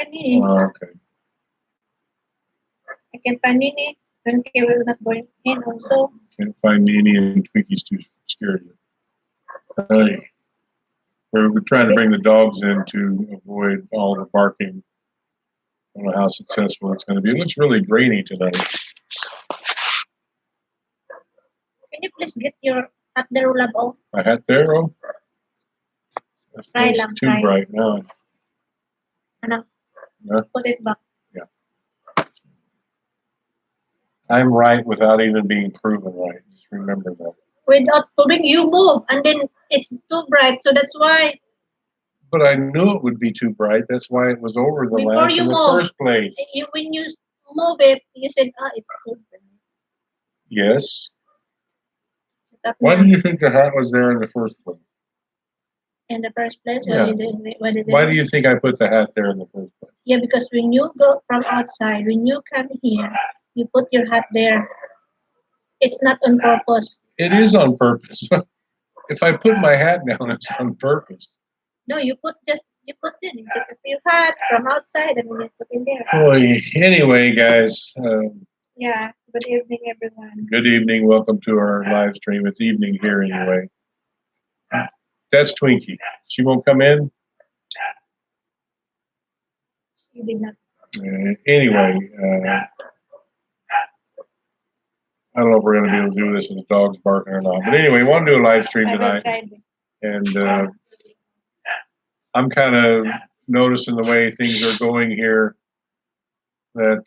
Kanini. Okay. I can find Nini. Kanki will not go in also. Can't find Nene and Twinkies too scared yet. Hey, we're trying to bring the dogs in to avoid all the barking. I don't know how successful it's going to be. It looks really grainy tonight. Can you please get your at the rulab off? My hat there, oh? Try That's lang, too try. bright now. Ano? Yeah. Put it back. I'm right without even being proven right. Just remember that. Without putting, you move, and then it's too bright, so that's why. But I knew it would be too bright. That's why it was over the Before lamp you in the move, first place. when you move it, you said, it's too bright. Yes. That Why do one. you think the hat was there in the first place? In the first place, Yeah. Why do you think I put the hat there in the first place? Yeah, because when you go from outside, when you come here, you put your hat there. It's not on purpose. It is on purpose. If I put my hat down, it's on purpose. No, you put it. You took your hat from outside and you put in there. Boy, anyway, guys. Yeah. Good evening, everyone. Good evening. Welcome to our live stream. It's evening here anyway. That's Twinkie. She won't come in. You did not. Anyway, I don't know if we're going to be able to do this with the dogs barking or not. But anyway, we want to do a live stream tonight. And I'm kind of noticing the way things are going here that,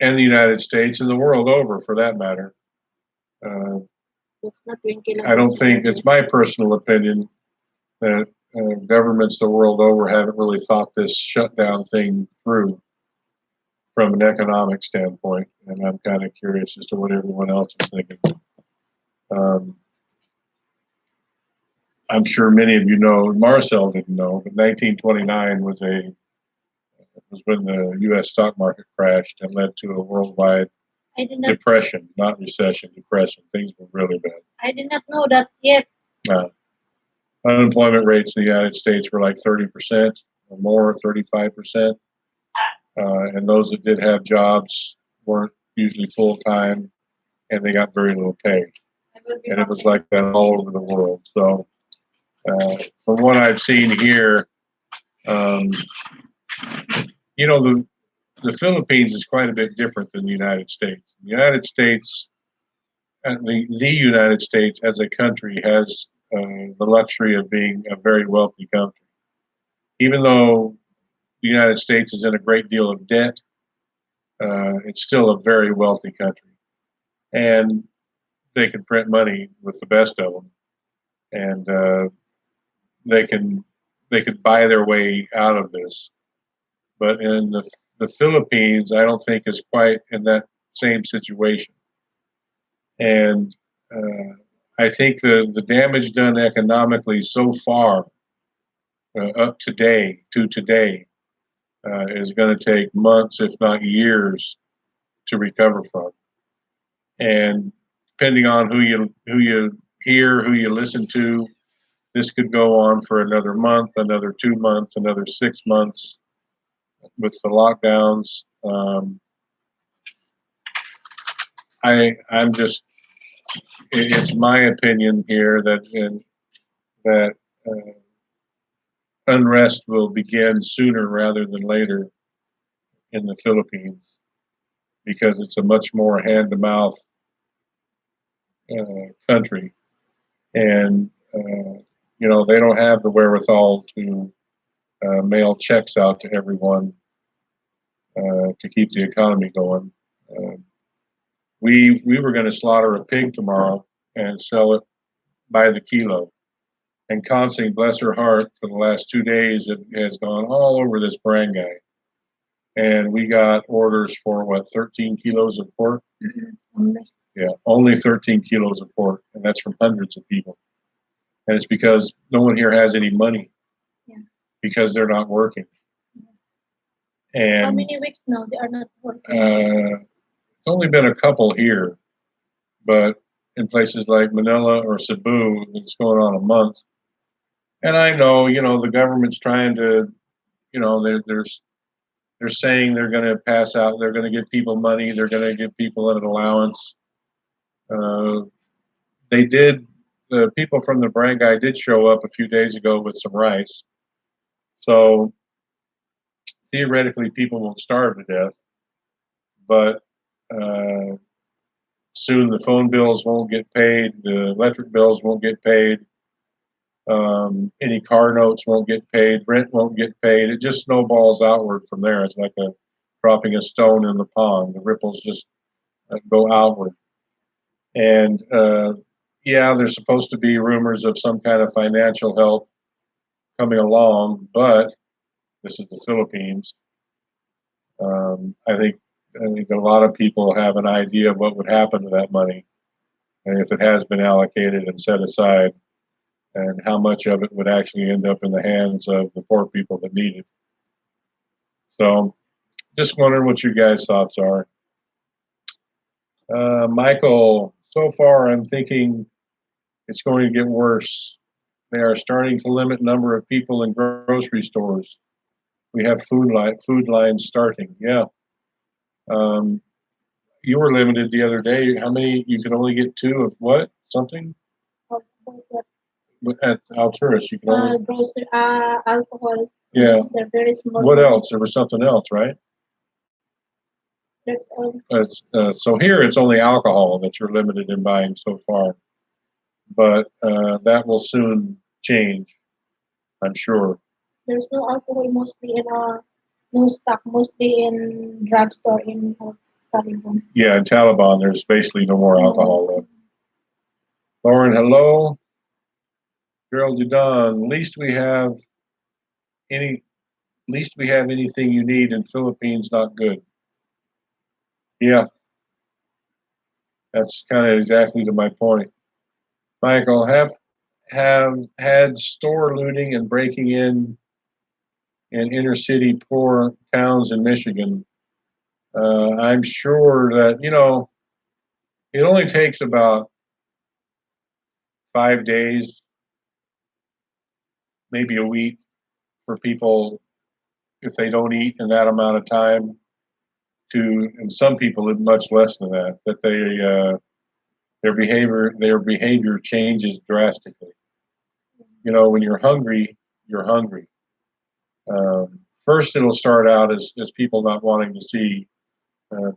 and the United States and the world over for that matter. I don't think, it's my personal opinion, that governments the world over haven't really thought this shutdown thing through from an economic standpoint, and I'm kind of curious as to what everyone else is thinking. I'm sure many of you know, Marcel didn't know, but 1929 was when the U.S. stock market crashed and led to a worldwide depression, not recession, depression. Things were really bad. I did not know that yet. Unemployment rates in the United States were like 30% or more, 35%. And those that did have jobs weren't usually full time, and they got very little pay. And it was like that all over the world. So, from what I've seen here, you know, the Philippines is quite a bit different than the United States. The United States, the United States as a country has the luxury of being a very wealthy country. Even though the United States is in a great deal of debt, it's still a very wealthy country. And they can print money with the best of them. And they could buy their way out of this. But in the Philippines, I don't think is quite in that same situation. And I think the damage done economically so far up to today is going to take months, if not years, to recover from. And depending on who you hear, who you listen to, this could go on for another month, another 2 months, another 6 months with the lockdowns. I'm just, it's my opinion here that unrest will begin sooner rather than later in the Philippines, because it's a much more hand-to-mouth country, and you know, they don't have the wherewithal to mail checks out to everyone to keep the economy going. We were going to slaughter a pig tomorrow and sell it by the kilo. And Constantine, bless her heart, for the last 2 days, it has gone all over this barangay. And we got orders for, what, 13 kilos of pork? Mm-hmm. Yeah, only 13 kilos of pork. And that's from hundreds of people. And it's because no one here has any money. Yeah. Because they're not working. Yeah. And how many weeks now they are not working? It's only been a couple here. But in places like Manila or Cebu, it's going on a month. And I know, you know, the government's trying to you know, they're saying they're going to pass out, they're going to give people money, they're going to give people an allowance. They did. The people from the barangay did show up a few days ago with some rice. So theoretically, people won't starve to death, but soon the phone bills won't get paid, the electric bills won't get paid, any car notes won't get paid, rent won't get paid. It just snowballs outward from there. It's like dropping a stone in the pond. The ripples just go outward. And yeah, there's supposed to be rumors of some kind of financial help coming along, but this is the Philippines. I think a lot of people have an idea of what would happen to that money, and if it has been allocated and set aside, and how much of it would actually end up in the hands of the poor people that need it. So, just wondering what you guys' thoughts are. Michael, so far I'm thinking it's going to get worse. They are starting to limit number of people in grocery stores. We have food lines starting. Yeah. You were limited the other day. How many? You could only get two of what? Something? At Alturas, you can only. Grocery, alcohol. Yeah. They're very small. What else? There was something else, right? That's all. So here it's only alcohol that you're limited in buying so far, but that will soon change, I'm sure. There's no alcohol mostly in no stock mostly in drugstore in Taliban. Yeah, in Taliban, there's basically no more alcohol left. Lauren, hello. Gerald Dudon, least we have anything you need in Philippines, not good. Yeah, that's kind of exactly to my point. Michael, have had store looting and breaking in inner city poor towns in Michigan. I'm sure that it only takes about 5 days, maybe a week, for people, if they don't eat in that amount of time, and some people much less than that, that their behavior changes drastically. When you're hungry, you're hungry. First, it'll start out as people not wanting to see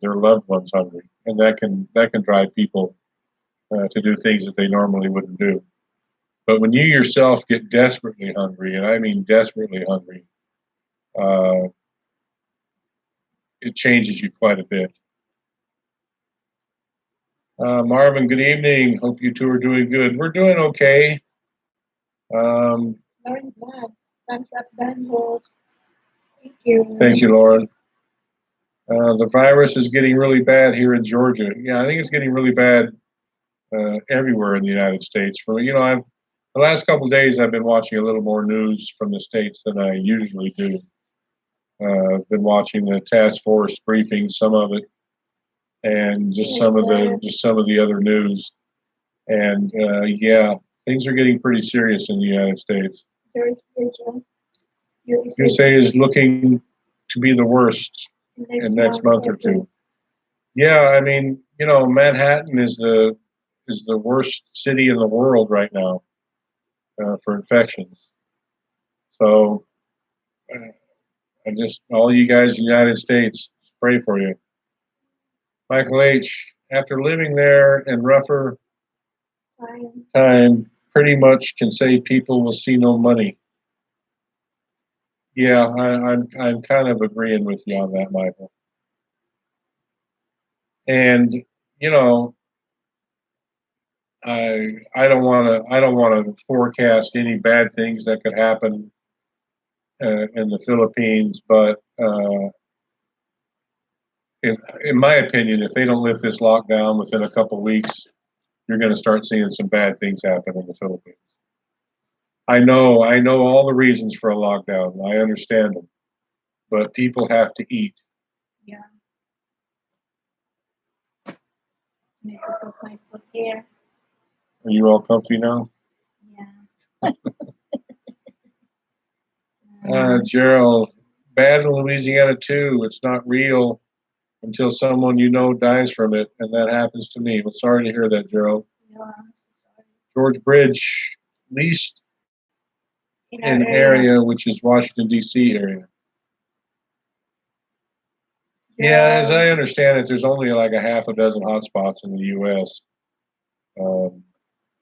their loved ones hungry, and that can drive people to do things that they normally wouldn't do. But when you yourself get desperately hungry, and I mean desperately hungry, it changes you quite a bit. Marvin, good evening. Hope you two are doing good. We're doing okay. Lauren, thumbs up, download. Thank you. Thank you, Lauren. The virus is getting really bad here in Georgia. Yeah, I think it's getting really bad everywhere in the United States. The last couple of days I've been watching a little more news from the states than I usually do. I've been watching the task force briefings, some of it, and just some of the other news. And yeah, things are getting pretty serious in the United States. USA is looking to be the worst in next month or two. Yeah, I mean, Manhattan is the worst city in the world right now for infections. So all you guys in the United States, pray for you. Michael H., after living there in rougher time, pretty much can say people will see no money. Yeah, I'm kind of agreeing with you on that, Michael. And I don't want to forecast any bad things that could happen in the Philippines, but in my opinion, if they don't lift this lockdown within a couple weeks, you're going to start seeing some bad things happen in the Philippines. I know all the reasons for a lockdown. I understand them, but people have to eat. Yeah. Need to put my foot here. Are you all comfy now? Yeah. Gerald, bad in Louisiana too. It's not real until someone you know dies from it, and that happens to me. Well, sorry to hear that, Gerald. Yeah, I'm so sorry. George Bridge, least In our in area, which is Washington D.C. area. Yeah, as I understand it, there's only like a half a dozen hotspots in the U.S. New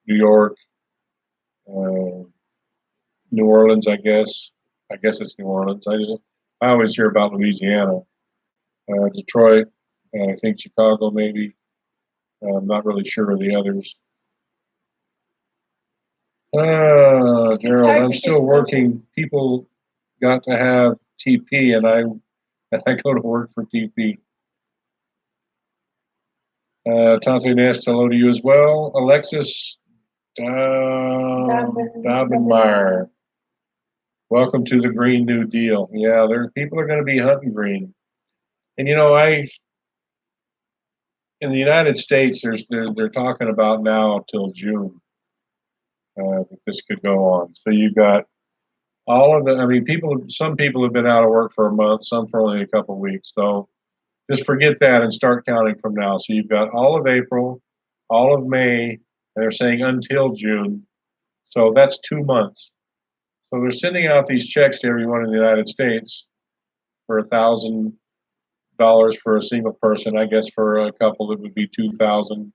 York, uh, New Orleans, I guess. I guess it's New Orleans. I always hear about Louisiana, Detroit, I think Chicago maybe. I'm not really sure of the others. Gerald, I'm still working. People got to have TP, and I go to work for TP. Tante Nest, hello to you as well. Alexis Daubenmeyer, welcome to the Green New Deal. Yeah, people are going to be hunting green. And you know, in the United States, they're talking about now till June that this could go on. So you've got all of the. I mean, some people have been out of work for a month, some for only a couple of weeks. So just forget that and start counting from now. So you've got all of April, all of May, and they're saying until June. So that's 2 months. So they're sending out these checks to everyone in the United States for $1,000 for a single person. I guess for a couple it would be 2,000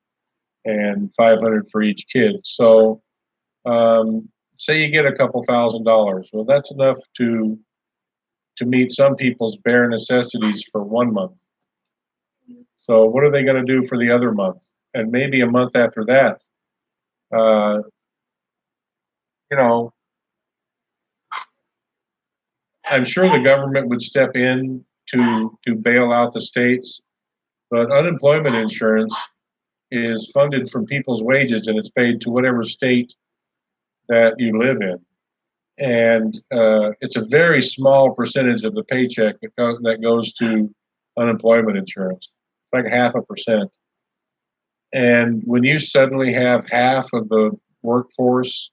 and 500 for each kid. So say you get a couple $1,000. Well, that's enough to meet some people's bare necessities for 1 month. So what are they going to do for the other month? And maybe a month after that? Uh, you know, I'm sure the government would step in to bail out the states, but unemployment insurance is funded from people's wages and it's paid to whatever state that you live in. And it's a very small percentage of the paycheck that goes to unemployment insurance, like 0.5%. And when you suddenly have half of the workforce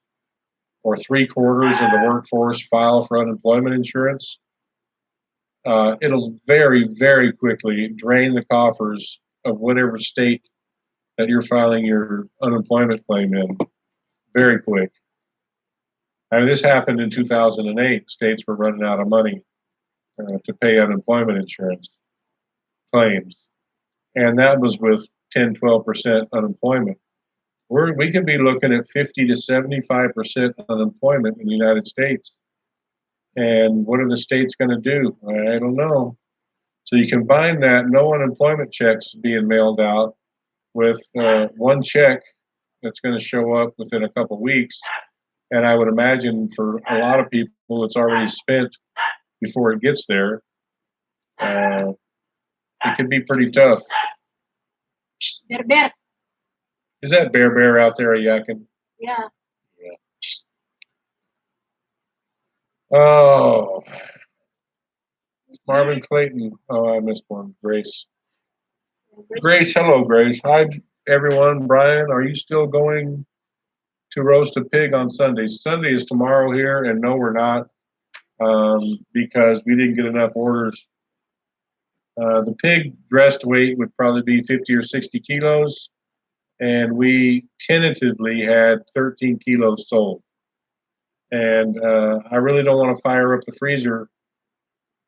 or 3/4 of the workforce file for unemployment insurance, it'll very, very quickly drain the coffers of whatever state that you're filing your unemployment claim in. Very quick. I mean, this happened in 2008. States were running out of money to pay unemployment insurance claims. And that was with 10, 12% unemployment. We could be looking at 50 to 75% unemployment in the United States. And what are the states going to do? I don't know. So you combine that, no unemployment checks being mailed out with one check that's going to show up within a couple of weeks. And I would imagine for a lot of people, it's already spent before it gets there. It can be pretty tough. Bear. Is that Bear out there yakking? Yeah. Oh, Marvin Clayton. Oh, I missed one. Grace. Grace, hello, Grace. Hi, everyone. Brian, are you still going to roast a pig on Sunday? Sunday is tomorrow here, and no, we're not, because we didn't get enough orders. The pig dressed weight would probably be 50 or 60 kilos, and we tentatively had 13 kilos sold. And I really don't want to fire up the freezer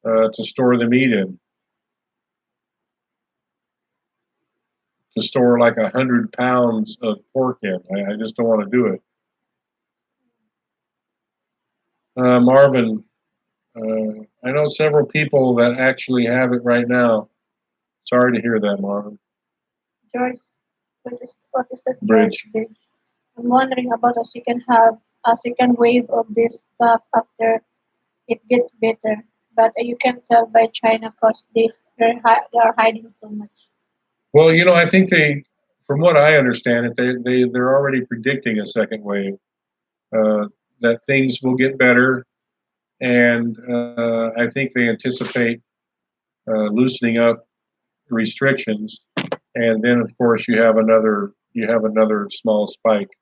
to store the meat in. To store like 100 pounds of pork in. I just don't want to do it. Marvin, I know several people that actually have it right now. Sorry to hear that, Marvin. George, what is that? Bridge. I'm wondering about a second wave of this stuff after it gets better. But you can tell by China because they are hiding so much. Well, you know, I think from what I understand it, they're already predicting a second wave. That things will get better, and I think they anticipate loosening up restrictions, and then of course you have another small spike.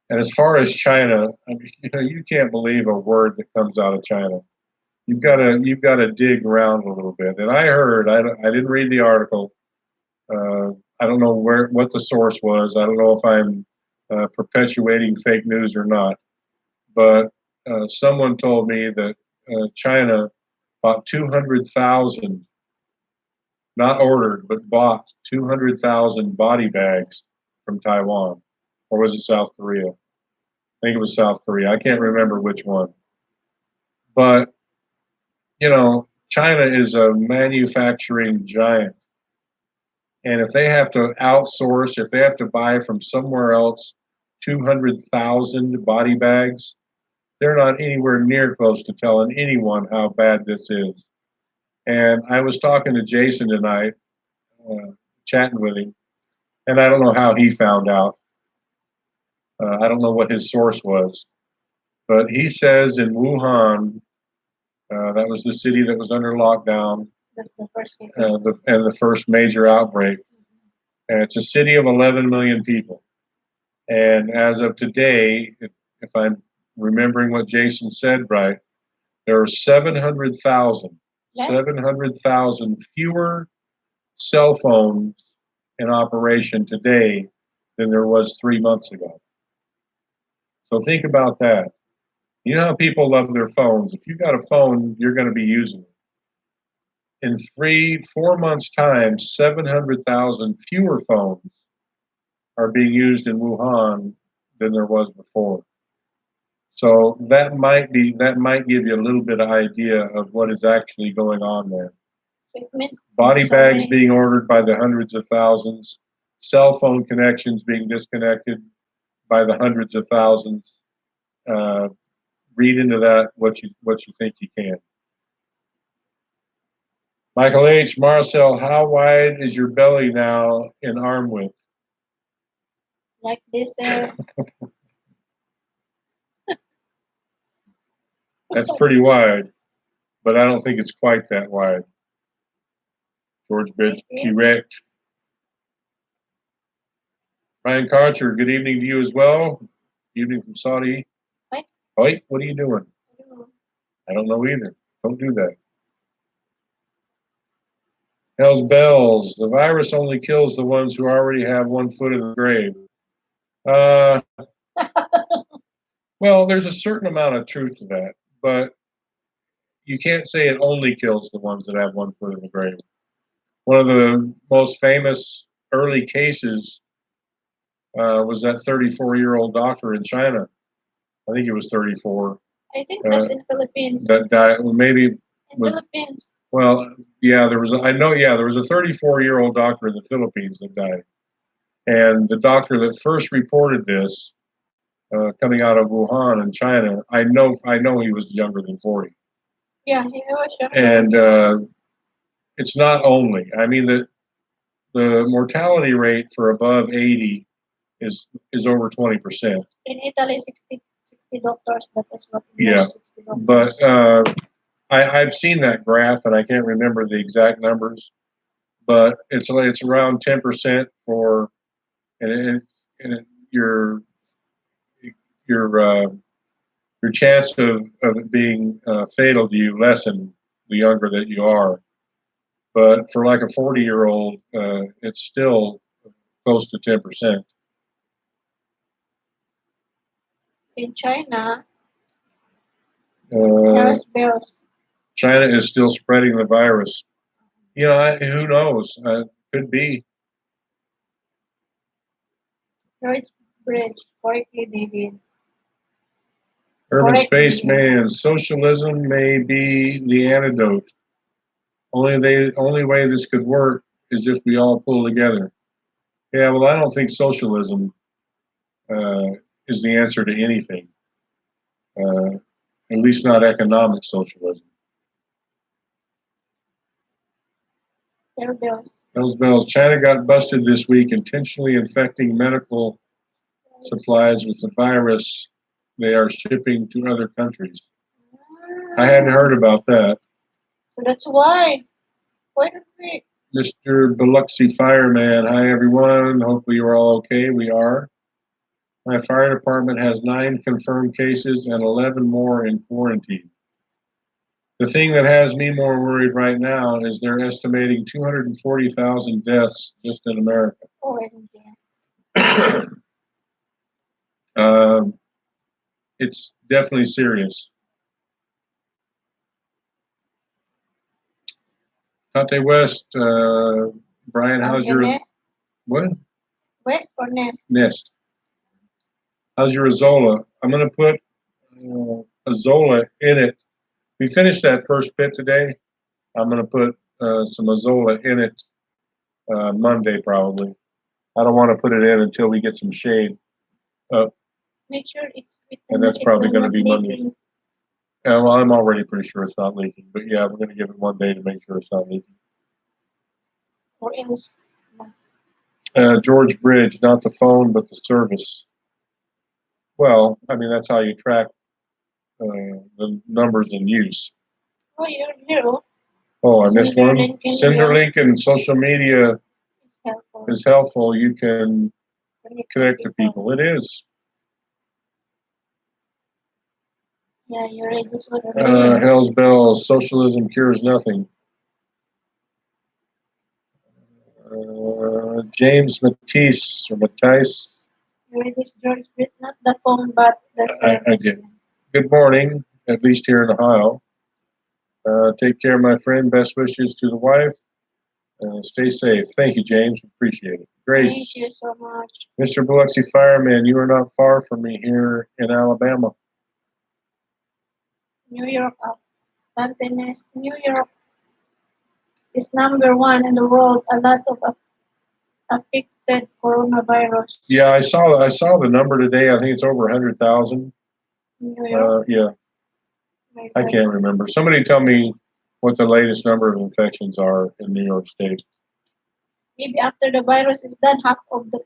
And as far as China, I mean, you can't believe a word that comes out of China. You've got to dig around a little bit. And I heard, I didn't read the article. I don't know what the source was. I don't know if I'm perpetuating fake news or not. But someone told me that China bought 200,000, not ordered, but bought 200,000 body bags from Taiwan, or was it South Korea? I think it was South Korea. I can't remember which one. But China is a manufacturing giant. And if they have to outsource, if they have to buy from somewhere else 200,000 body bags, they're not anywhere near close to telling anyone how bad this is. And I was talking to Jason tonight, chatting with him, and I don't know how he found out. I don't know what his source was. But he says in Wuhan, that was the city that was under lockdown, That's the first thing. and the first major outbreak. And it's a city of 11 million people. And as of today, if I'm remembering what Jason said right, there are 700,000 fewer cell phones in operation today than there was 3 months ago. So think about that. You know how people love their phones. If you've got a phone, you're going to be using it. In 4 months' time, 700,000 fewer phones are being used in Wuhan than there was before. So that might give you a little bit of idea of what is actually going on there. It means Body so bags many- being ordered by the hundreds of thousands, cell phone connections being disconnected by the hundreds of thousands. Read into that what you think you can. Michael H. Marcel, how wide is your belly now in arm width? like this. That's pretty wide, but I don't think it's quite that wide. George Bridge, It is. correct. Ryan Karcher, good evening to you as well. Evening from Saudi. What? Wait, what are you doing? I don't know either. Don't do that. Hell's bells. The virus only kills the ones who already have 1 foot in the grave. Well, there's a certain amount of truth to that, but you can't say it only kills the ones that have 1 foot in the grave. One of the most famous early cases was that 34-year-old doctor in China. I think he was 34. I think that's in Philippines. That died. Maybe. In was- Philippines. Well, yeah, there was. There was a 34-year-old doctor in the Philippines that died, and the doctor that first reported this, coming out of Wuhan in China, I know he was younger than 40. Yeah, he was younger. And it's not only. I mean, the mortality rate for above 80 is over 20%. In Italy, 60 doctors. That is what. Yeah, 60 doctors. but I've seen that graph, and I can't remember the exact numbers, but it's around 10% for, and your chance of it being fatal to you lessen the younger that you are. But for like a 40-year-old, it's still close to 10%. In China, Uh, there's bills. China is still spreading the virus. Who knows? Could be. There's bridge. Correctly, they did. Urban Correct. spaceman, socialism may be the antidote. Only way this could work is if we all pull together. Yeah, well, I don't think socialism is the answer to anything. At least not economic socialism. There are bills. Those bills. China got busted this week intentionally infecting medical supplies with the virus they are shipping to other countries. I hadn't heard about that. So that's why. Wait a minute. Mr. Biloxi Fireman, hi everyone. Hopefully you're all okay. We are. My fire department has 9 confirmed cases and 11 more in quarantine. The thing that has me more worried right now is they're estimating 240,000 deaths just in America. Oh, I don't care. It's definitely serious. Tate West, Brian, how's your Nest? what? West or Nest? Nest. How's your Azola? I'm going to put Azola in it. We finished that first pit today. I'm going to put some Azola in it Monday probably. I don't want to put it in until we get some shade. Make sure it's and that's probably going to be Monday. Well, I'm already pretty sure it's not leaking, but yeah, we're going to give it one day to make sure it's not leaking. Or else. George Bridge, not the phone, but the service. Well, I mean, that's how you track the numbers in use. Oh, you're zero. Oh, I missed one. Cinderlink and social media is helpful. You can connect to people. It is. Yeah, you're right. This one. Hell's Bells, socialism cures nothing. James Matisse or Matisse. You read this, George, not the phone, but the service. I did. Good morning, at least here in Ohio. Take care, my friend. Best wishes to the wife. Stay safe. Thank you, James. Appreciate it. Grace. Thank you so much. Mr. Biloxi Fireman, you are not far from me here in Alabama. New York, Nest, New York is #1 in the world. A lot of affected coronavirus. Yeah, I saw the number today. I think it's over 100,000. New York. Yeah. I can't remember. Somebody tell me what the latest number of infections are in New York State. Maybe after the virus is done, half of the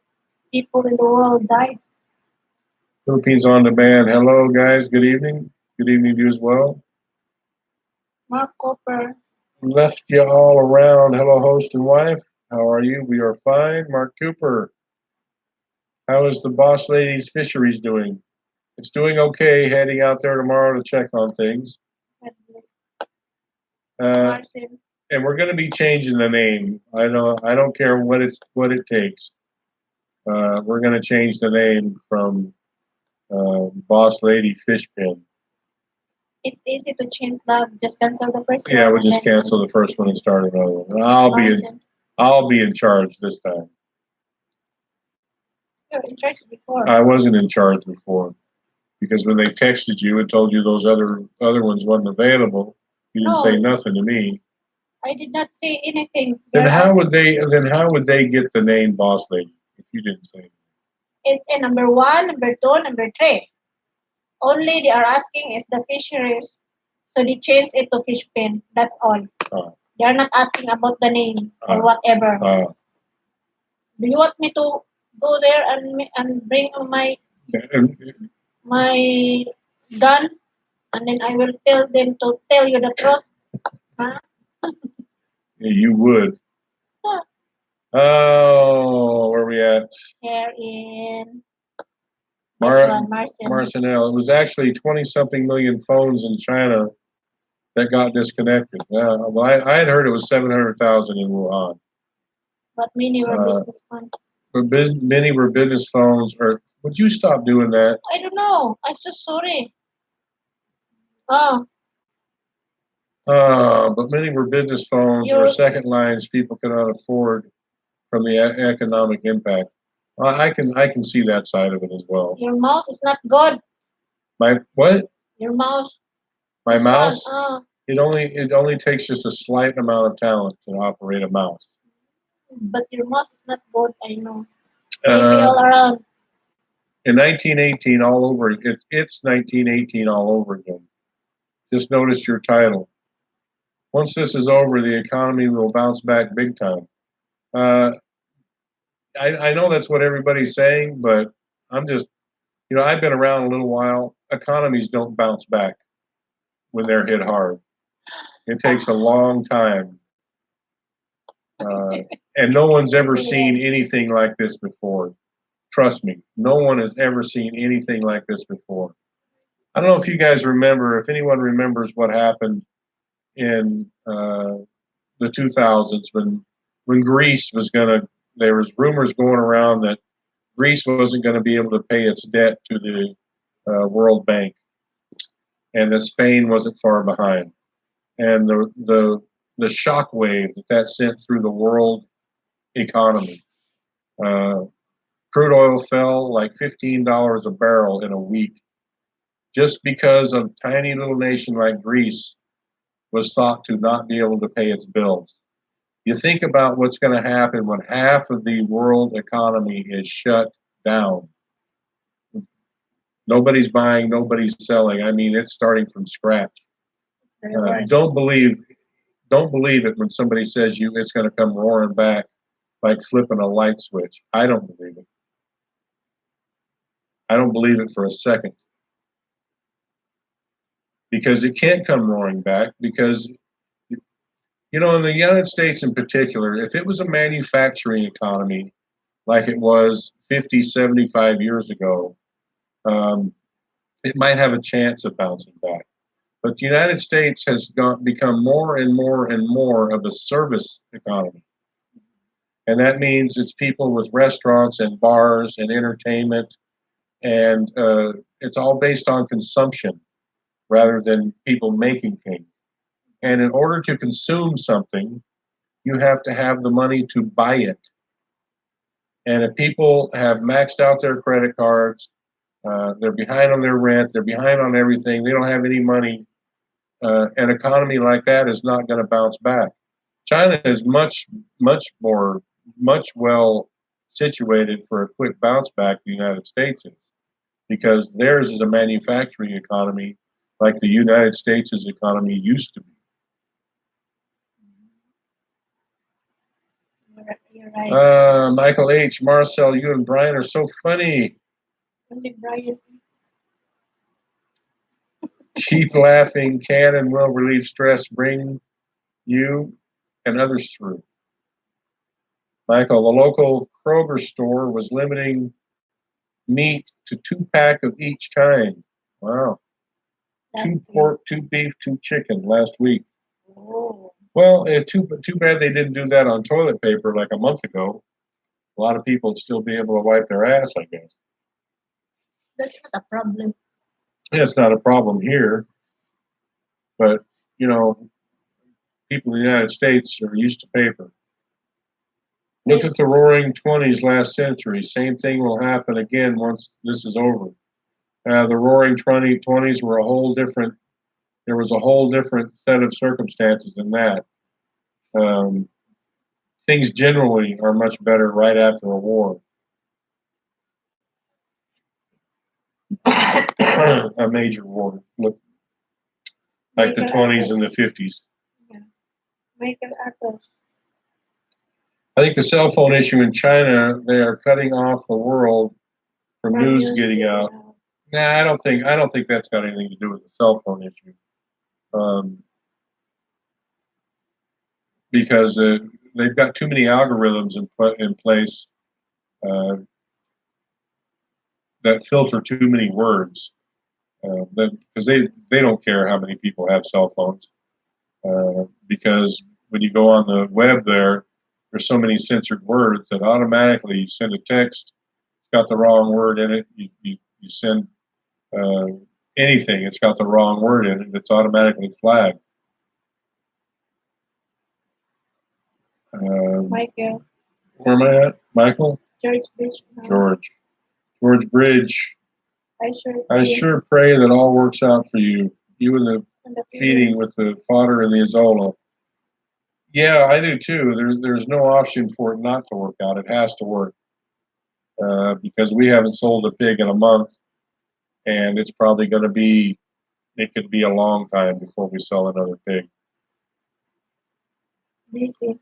people in the world died. Philippines on Demand. Hello, guys. Good evening. Good evening to you as well. Mark Cooper. Left you all around. Hello, host and wife. How are you? We are fine. Mark Cooper. How is the Boss Ladies Fisheries doing? It's doing okay. Heading out there tomorrow to check on things. And we're going to be changing the name. I don't care what it takes. We're going to change the name from Boss Lady Fish Pen. It's easy to change that. Just cancel the first one. Yeah, we'll just cancel the first one and start another one. I'll be in charge this time. You were in charge before. I wasn't in charge before, because when they texted you and told you those other ones wasn't available, you didn't say nothing to me. I did not say anything. Then how would they get the name Boss Lady if you didn't say anything? It's in #1, #2, #3. Only they are asking is the fisheries, so they change it to Fish Pen. That's all. They are not asking about the name or whatever. Do you want me to go there and bring my gun, and then I will tell them to tell you the truth? Huh? Yeah, you would. Oh, where are we at? Here in Marcinelle. It was actually 20-something million phones in China that got disconnected. Well, I had heard it was 700,000 in Wuhan. But many were business phones. Many were business phones. Or would you stop doing that? I don't know. I'm so sorry. But many were business phones or second lines people cannot afford from the economic impact. I can see that side of it as well. Your mouse is not good. My what? Your mouse. My mouse? It only takes just a slight amount of talent to operate a mouse. But your mouse is not good, I know. Maybe all around. In 1918, all over it's 1918 all over again. Just notice your title. Once this is over, the economy will bounce back big time. I know that's what everybody's saying, but I'm just, I've been around a little while. Economies don't bounce back when they're hit hard. It takes a long time. And no one's ever seen anything like this before. Trust me, no one has ever seen anything like this before. I don't know if you guys remember, if anyone remembers what happened in the 2000s when Greece was going to, there was rumors going around that Greece wasn't going to be able to pay its debt to the World Bank, and that Spain wasn't far behind. And the shock wave that sent through the world economy. Uh, Crude oil fell like $15 a barrel in a week just because a tiny little nation like Greece was thought to not be able to pay its bills. You think about what's going to happen when half of the world economy is shut down. Nobody's buying, nobody's selling. I mean, it's starting from scratch. Don't believe it when somebody says it's going to come roaring back like flipping a light switch. I don't believe it. I don't believe it for a second. Because it can't come roaring back because, in the United States in particular, if it was a manufacturing economy like it was 50, 75 years ago, it might have a chance of bouncing back. But the United States has become more and more and more of a service economy. And that means it's people with restaurants and bars and entertainment, and it's all based on consumption rather than people making things. And in order to consume something, you have to have the money to buy it. And if people have maxed out their credit cards, they're behind on their rent, they're behind on everything, they don't have any money, an economy like that is not going to bounce back. China is much well situated for a quick bounce back the United States is, because theirs is a manufacturing economy like the United States' economy used to be. You're right. Michael H., Marcel, you and Brian are so funny. Only Brian. Keep laughing can and will relieve stress, bring you and others through. Michael, the local Kroger store was limiting meat to 2-pack of each kind. Wow. 2 pork, 2 beef, 2 chicken last week. Oh. Well, too bad they didn't do that on toilet paper like a month ago. A lot of people would still be able to wipe their ass, I guess. That's not a problem. It's not a problem here. But, people in the United States are used to paper. Look at the Roaring '20s last century. Same thing will happen again once this is over. The Roaring '20s were there was a whole different set of circumstances than that. Things generally are much better right after a war. A major war, like the '20s and the '50s. Yeah. Michael Ackles. I think the cell phone issue in China, they are cutting off the world from news getting out. Nah, I don't think that's got anything to do with the cell phone issue. Because they've got too many algorithms in place that filter too many words. Because they don't care how many people have cell phones. Because when you go on the web there's so many censored words that automatically you send a text, it's got the wrong word in it. You send anything, it's got the wrong word in it, it's automatically flagged. Michael. Where am I at? Michael? George Bridge. George Bridge. I sure pray that all works out for you. You and the feeding with the fodder and the Azola. Yeah, I do too. There's no option for it not to work out. It has to work. Because we haven't sold a pig in a month, and it's probably going to be, it could be a long time before we sell another pig. Be safe.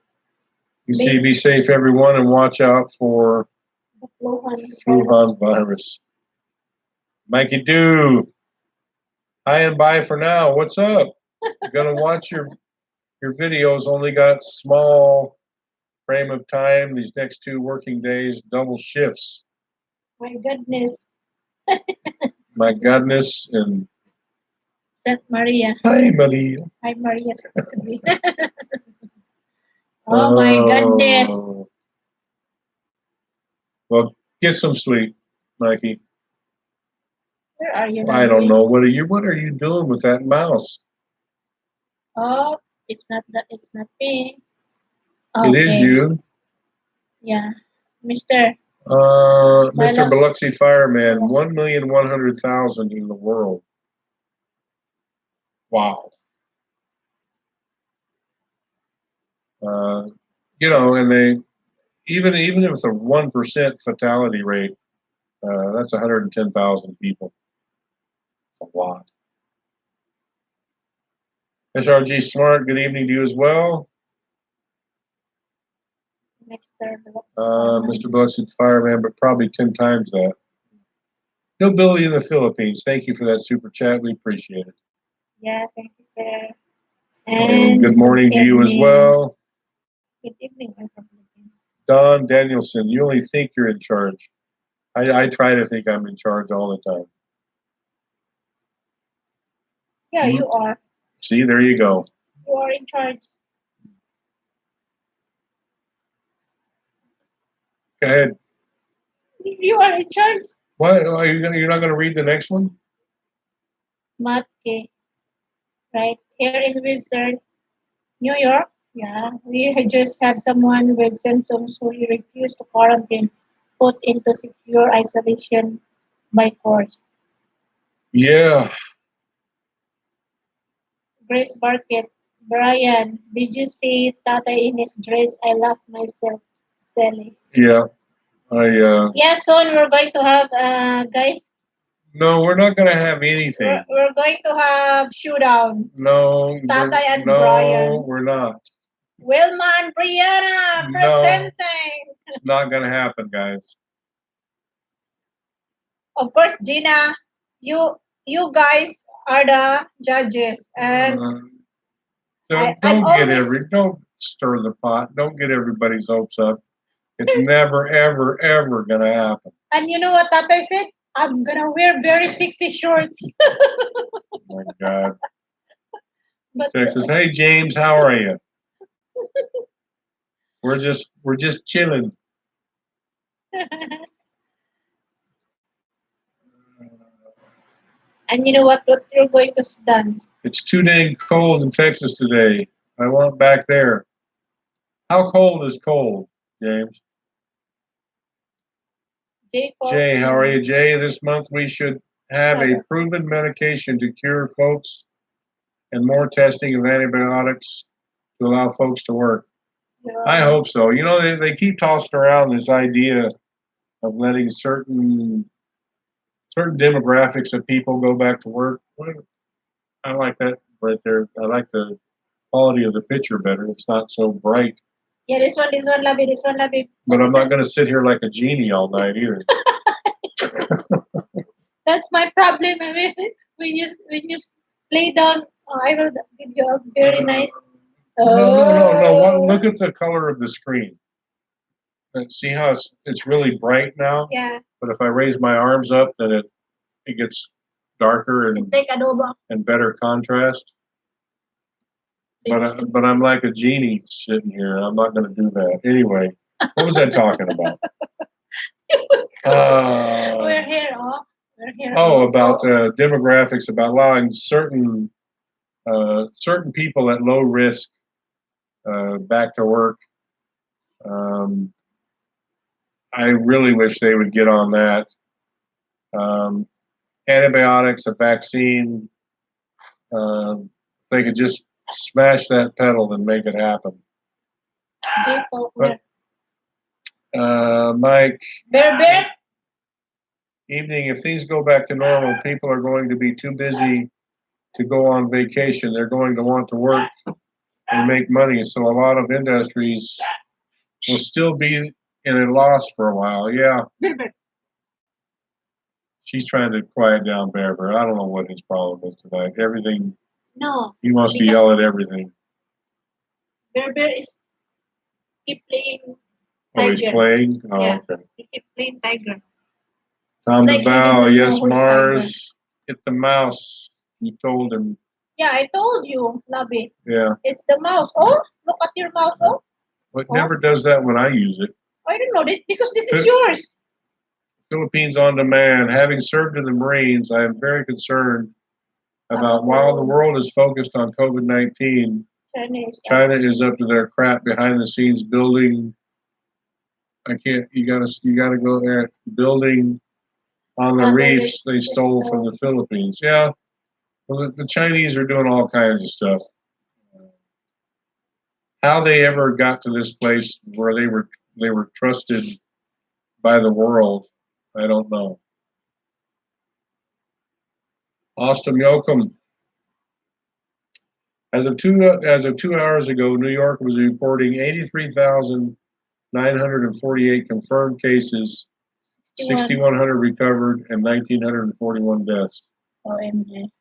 Be safe, everyone, and watch out for the Wuhan virus. Mikey Doo, hi and bye for now. What's up? You're gonna watch your videos. Only got small frame of time. These next 2 working days, double shifts. My goodness. My goodness, and Saint Maria. hi, Maria. Hi, Maria supposed to be. Oh my goodness. Oh, well, get some sleep, Mikey. Where are you, I don't Daddy? know. What are you doing with that mouse? Oh, it's not that. It's not me. It is Okay. you. Yeah. Mister Mr. Balos. Biloxi Fireman, Balos. 1,100,000 in the world. Wow. Uh, and they even if it's a 1% fatality rate, that's 110,000 people. A lot. SRG Smart, good evening to you as well. Mister Balos. Mr. Biloxi Fireman, but probably 10 times that. Hillbilly in the Philippines, thank you for that super chat. We appreciate it. Yeah, thank you, sir. And good Good morning to you as evening. well. Good evening, my Philippines. Don Danielson, you only think you're in charge. I try to think I'm in charge all the time. Yeah, you are. See, there you go. You are in charge. Go ahead. You are in charge. What? Are you're not going to read the next one? Matke. Right here in Western New York. Yeah, we just have someone with symptoms who refused to quarantine, put into secure isolation by force. Yeah. Grace Barkett. Brian, did you see Tata in his dress? I love myself. Sally. Yeah. Yeah, soon we're going to have, guys, No, we're not going to have anything. we're going to have showdown. No. Tata and no, Brian. we're not. Wilma and Brianna No. presenting. It's not going to happen, guys. Of course, Gina, you guys are the judges, and Don't stir the pot. Don't get everybody's hopes up. It's never, ever, ever going to happen. And you know what Tata said? I'm gonna wear very sexy shorts. Oh my God. But Texas, hey James, how are you? We're just chilling. And you know what? What you're going to dance? It's too dang cold in Texas today. I want back there. How cold is cold, James? Jay, how are you, Jay? This month we should have a proven medication to cure folks and more testing of antibiotics to allow folks to work. I hope so. They keep tossing around this idea of letting certain demographics of people go back to work. I like that right there. I like the quality of the picture better. It's not so bright. Yeah, this one, love it, this one, love it. But I'm not going to sit here like a genie all night either. That's my problem. I mean, when you lay down, I will give you a very nice. No. Look at the color of the screen. See how it's really bright now? Yeah. But if I raise my arms up, then it gets darker It's like adobo. and better contrast. But I'm like a genie sitting here. I'm not going to do that. Anyway, what was I talking about? We're here, about demographics, about allowing certain people at low risk back to work. I really wish they would get on that. Antibiotics, a vaccine, they could just smash that pedal and make it happen. But, Mike. Bear. Evening, if things go back to normal, people are going to be too busy to go on vacation. They're going to want to work and make money. So a lot of industries will still be in a loss for a while. Yeah. She's trying to quiet down Bear Bear. I don't know what his problem is tonight. Everything. No. He wants to yell at everything. Bear is keep playing tiger. Oh, he's playing? Oh, yeah. okay. He keep playing tiger. Tom like I DeVal, didn't know yes, who started. Mars, hit the mouse. You told him. Yeah, I told you, Labi. Yeah. It's the mouse. Oh, look at your mouse. Oh, It never does that when I use it. I don't know this because this is yours. Philippines on Demand. Having served in the Marines, I am very concerned about while the world is focused on COVID-19, China is up to their crap behind the scenes building. You gotta go there. Building on the reefs they stole from the Philippines. Yeah. Well, the Chinese are doing all kinds of stuff. How they ever got to this place where they were trusted by the world, I don't know. Austin Yoakum. As of 2 hours ago, New York was reporting 83,948 confirmed cases, 6,100 recovered, and 1,941 deaths. OMG.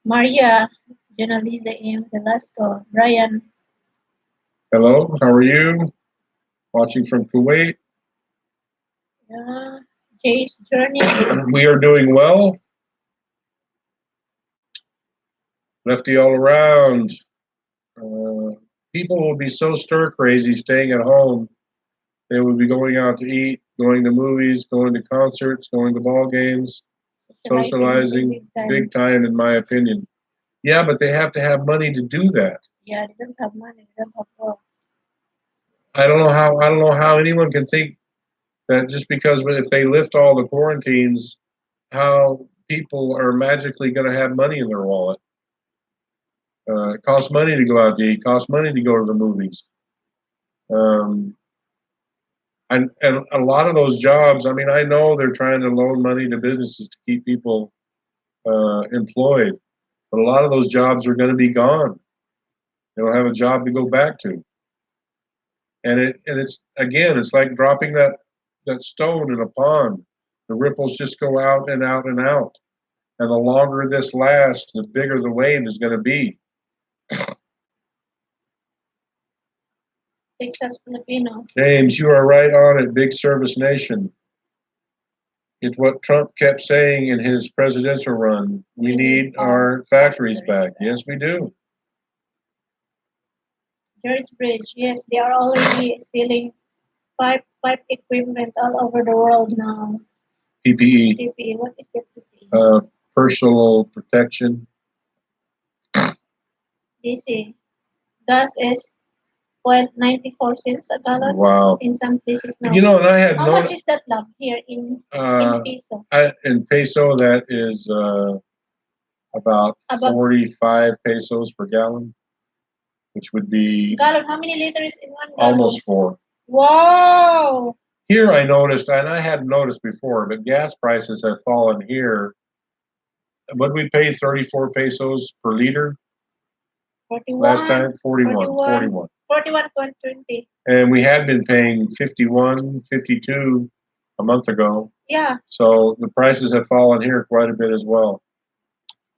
Maria, Jonalisa M. Velasco, Brian. Hello, how are you? Watching from Kuwait. Yeah. Jay's Journey. We are doing well. Lefty all around. People will be so stir crazy staying at home. They would be going out to eat, going to movies, going to concerts, going to ball games, socializing big time, in my opinion. Yeah, but they have to have money to do that. Yeah, they don't have money. They don't have work. I don't know how anyone can think that just because if they lift all the quarantines, how people are magically going to have money in their wallet. It costs money to go out to eat. Costs money to go to the movies. And a lot of those jobs, I mean, I know they're trying to loan money to businesses to keep people employed, but a lot of those jobs are going to be gone. They don't have a job to go back to. And it's again, it's like dropping that stone in a pond. The ripples just go out and out and out. And the longer this lasts, the bigger the wave is going to be. Texas Filipino. James, you are right on it. Big service nation. It's what Trump kept saying in his presidential run. We need our factories back. Yes, we do. George Bridge. Yes, they are already stealing pipe equipment all over the world now. PPE. PPE. What is that PPE? Personal protection. DC. Gas is 0.94 cents a gallon. Wow. In some places now. You know, and I had how much is that, love, here in peso? In peso, that is about 45 pesos per gallon, which would be gallon. How many liters in one gallon? Almost 4. Wow. Here I noticed, and I hadn't noticed before, but gas prices have fallen here. What did we pay? 34 pesos per liter? 41. Last time? 41. 41.20. And we had been paying 51, 52 a month ago. Yeah. So the prices have fallen here quite a bit as well.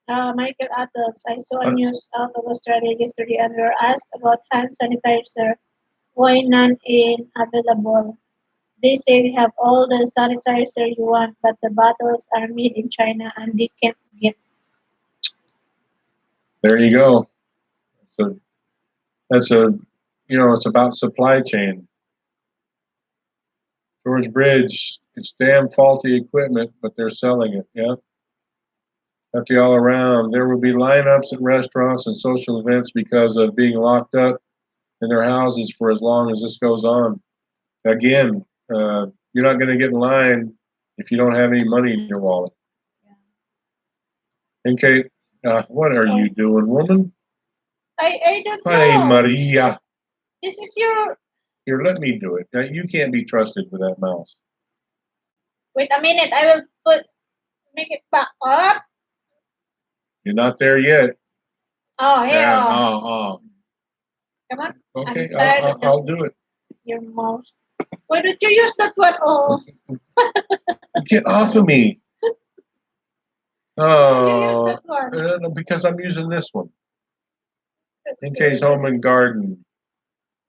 Michael Atos, I saw a news out of Australia yesterday and we were asked about hand sanitizer. Why none in available? They say we have all the sanitizer you want, but the bottles are made in China and they can't get. There you go. That's it's about supply chain. George Bridge, it's damn faulty equipment, but they're selling it. Yeah. Lefty all around. There will be lineups at restaurants and social events because of being locked up in their houses for as long as this goes on. Again, you're not going to get in line if you don't have any money in your wallet. And Kate, what are you doing, woman? I don't know. Hi, Maria. This is your... Here, let me do it. Now, you can't be trusted with that mouse. Wait a minute. I will make it back up. You're not there yet. Oh, here. Yeah. Come on. Okay, I'll do it. Your mouse. Why don't you use that one? Oh. Get off of me. Oh, you use that one. Because I'm using this one. In case home and garden.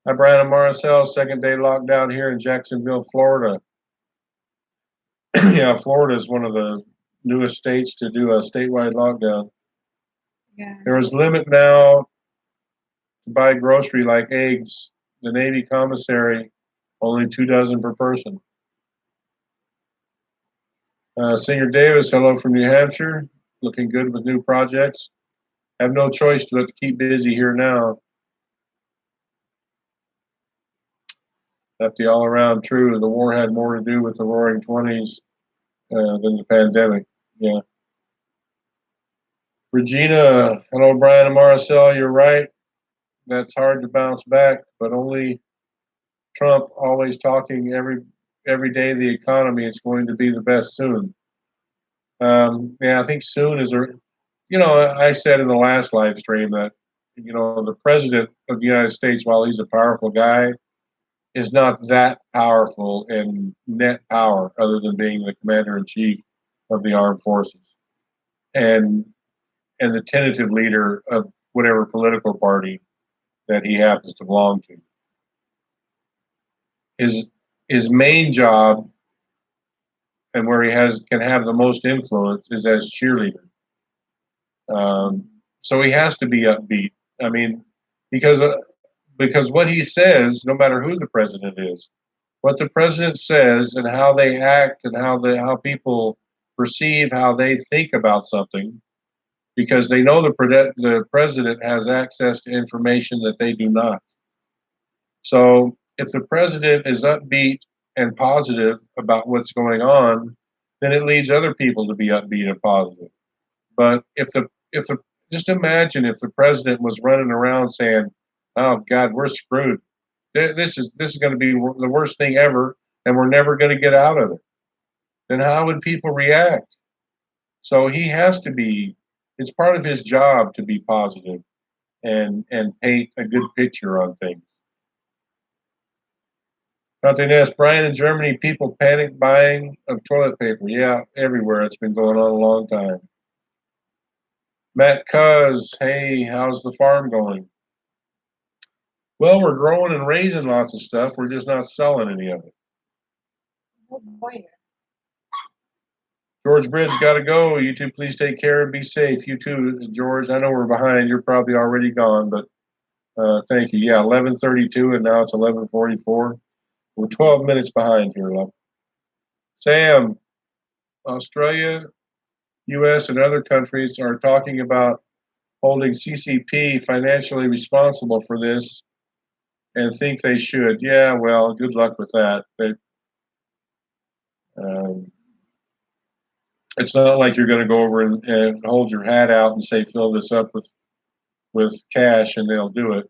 Hi, Brian and Marcel. Second day lockdown here in Jacksonville, Florida. Yeah, Florida is one of the newest states to do a statewide lockdown. Yeah. There is limit now to buy grocery like eggs. The Navy commissary, only 2 dozen per person. Singer Davis, hello from New Hampshire. Looking good with new projects. Have no choice but to keep busy here now. That's the all around true. The war had more to do with the roaring 20s than the pandemic. Yeah. Regina, hello, Brian and Marcel. You're right. That's hard to bounce back, but only Trump always talking every day the economy is going to be the best soon. Yeah, I think soon is a. I said in the last live stream that the president of the United States, while he's a powerful guy, is not that powerful in net power, other than being the commander in chief of the armed forces and the tentative leader of whatever political party that he happens to belong to. His main job and where he can have the most influence is as cheerleader. So he has to be upbeat. I mean, because because what he says, no matter who the president is, what the president says and how they act and how people perceive how they think about something, because they know the president has access to information that they do not. So if the president is upbeat and positive about what's going on, then it leads other people to be upbeat and positive. But if the just imagine if the president was running around saying, "Oh God, we're screwed. This is going to be the worst thing ever, and we're never going to get out of it." Then how would people react? So he has to be. It's part of his job to be positive and paint a good picture on things. Martinez, Brian, in Germany, people panic buying of toilet paper. Yeah, everywhere. It's been going on a long time. Matt Cuz, hey, how's the farm going? Well, we're growing and raising lots of stuff. We're just not selling any of it. Oh boy. George Bridge, got to go. You two, please take care and be safe. You too, George. I know we're behind. You're probably already gone, but thank you. Yeah, 11:32, and now it's 11:44. We're 12 minutes behind here, love. Sam, Australia, U.S., and other countries are talking about holding CCP financially responsible for this and think they should. Yeah, well, good luck with that. Um, it's not like you're going to go over and hold your hat out and say, fill this up with cash, and they'll do it.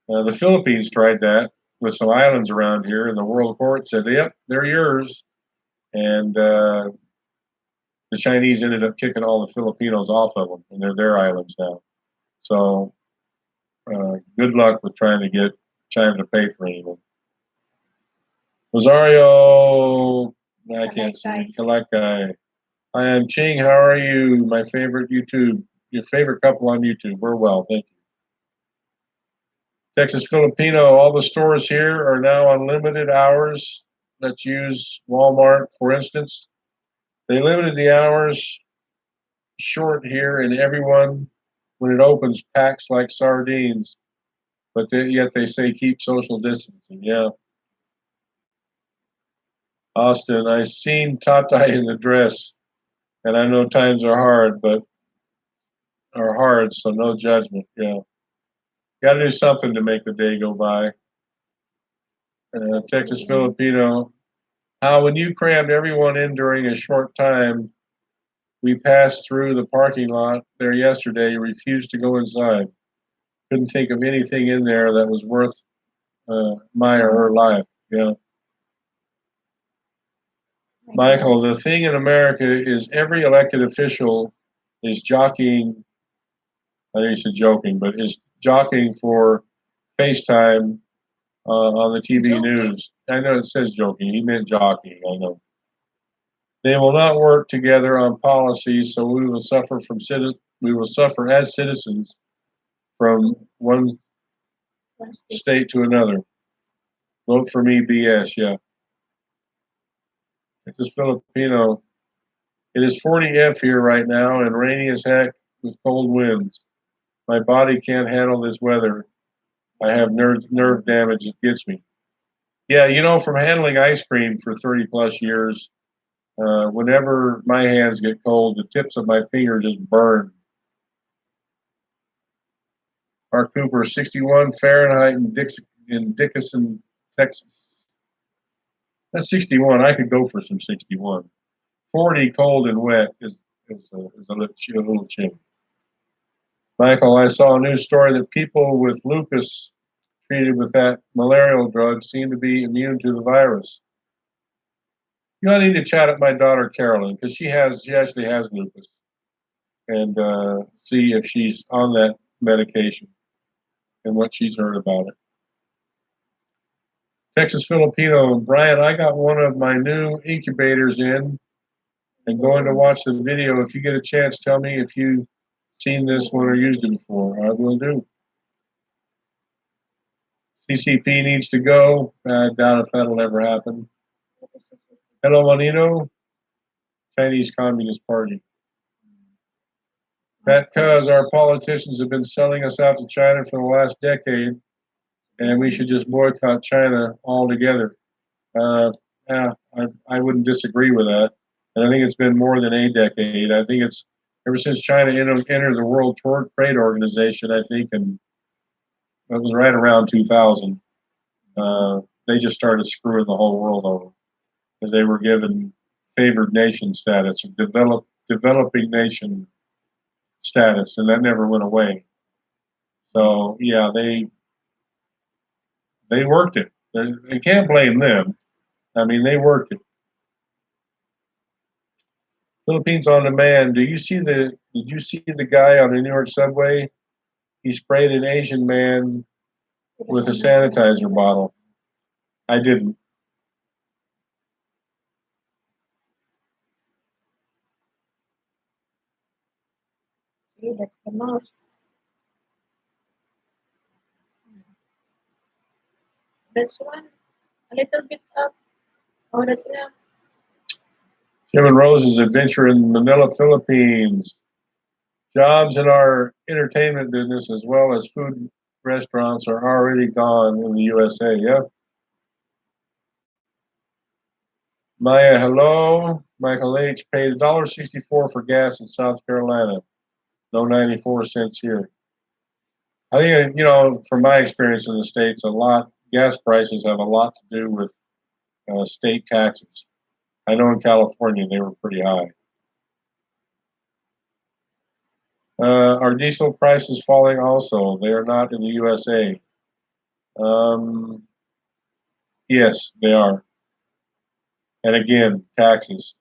The Philippines tried that with some islands around here, and the World Court said, yep, they're yours. And the Chinese ended up kicking all the Filipinos off of them, and they're their islands now. So good luck with trying to get China to pay for anything. Rosario, I can't see. Collect guy. Hi, I'm Ching. How are you? My favorite your favorite couple on YouTube. We're well, thank you. Texas Filipino, all the stores here are now on limited hours. Let's use Walmart, for instance. They limited the hours short here, and everyone, when it opens, packs like sardines. But yet they say keep social distancing. Yeah. Austin, I seen Tata in the dress, and I know times are hard, so no judgment. Yeah. Got to do something to make the day go by. Texas Filipino, how when you crammed everyone in during a short time, we passed through the parking lot there yesterday, refused to go inside. Couldn't think of anything in there that was worth my or her life. Yeah. Michael, the thing in America is every elected official is jockeying, I think he's joking, but is jockeying for FaceTime on the TV news. I know it says joking. He meant jockeying, I know. They will not work together on policies, so we will suffer as citizens from one state to another. Vote for me, BS, yeah. This is Filipino. It is 40 F here right now and rainy as heck with cold winds. My body can't handle this weather. I have nerve damage. It gets me. Yeah, you know, from handling ice cream for 30 plus years, whenever my hands get cold, the tips of my finger just burn. Mark Cooper, 61 Fahrenheit in Dickinson, Texas. That's 61. I could go for some 61. 40 cold and wet is a little chilly. Michael, I saw a news story that people with lupus treated with that malarial drug seem to be immune to the virus. You know, I need to chat with my daughter Carolyn because she actually has lupus and see if she's on that medication and what she's heard about it. Texas Filipino, Brian, I got one of my new incubators in and going to watch the video. If you get a chance, tell me if you've seen this one or used it before. I will do. CCP needs to go. I doubt if that'll ever happen. Hello, Manino, Chinese Communist Party. Because our politicians have been selling us out to China for the last decade, and we should just boycott China altogether. Yeah, I wouldn't disagree with that. And I think it's been more than a decade. I think it's ever since China entered the World Trade Organization, I think, and it was right around 2000. They just started screwing the whole world over because they were given favored nation status, developing nation status, and that never went away. So yeah, they worked it. You can't blame them. I mean, they worked it. Philippines on Demand. Did you see the guy on the New York subway? He sprayed an Asian man with a sanitizer bottle. I didn't. See, that's the most. That's one. A little bit up. Oh, that's enough. Jim and Rose's adventure in Manila, Philippines. Jobs in our entertainment business as well as food restaurants are already gone in the USA. Yep. Maya, hello. Michael H. paid $1.64 for gas in South Carolina. No 94 cents here. I think, you know, from my experience in the States, gas prices have a lot to do with state taxes. I know in California they were pretty high. Are diesel prices falling also? They are not in the USA. Um, yes, they are. And again, taxes.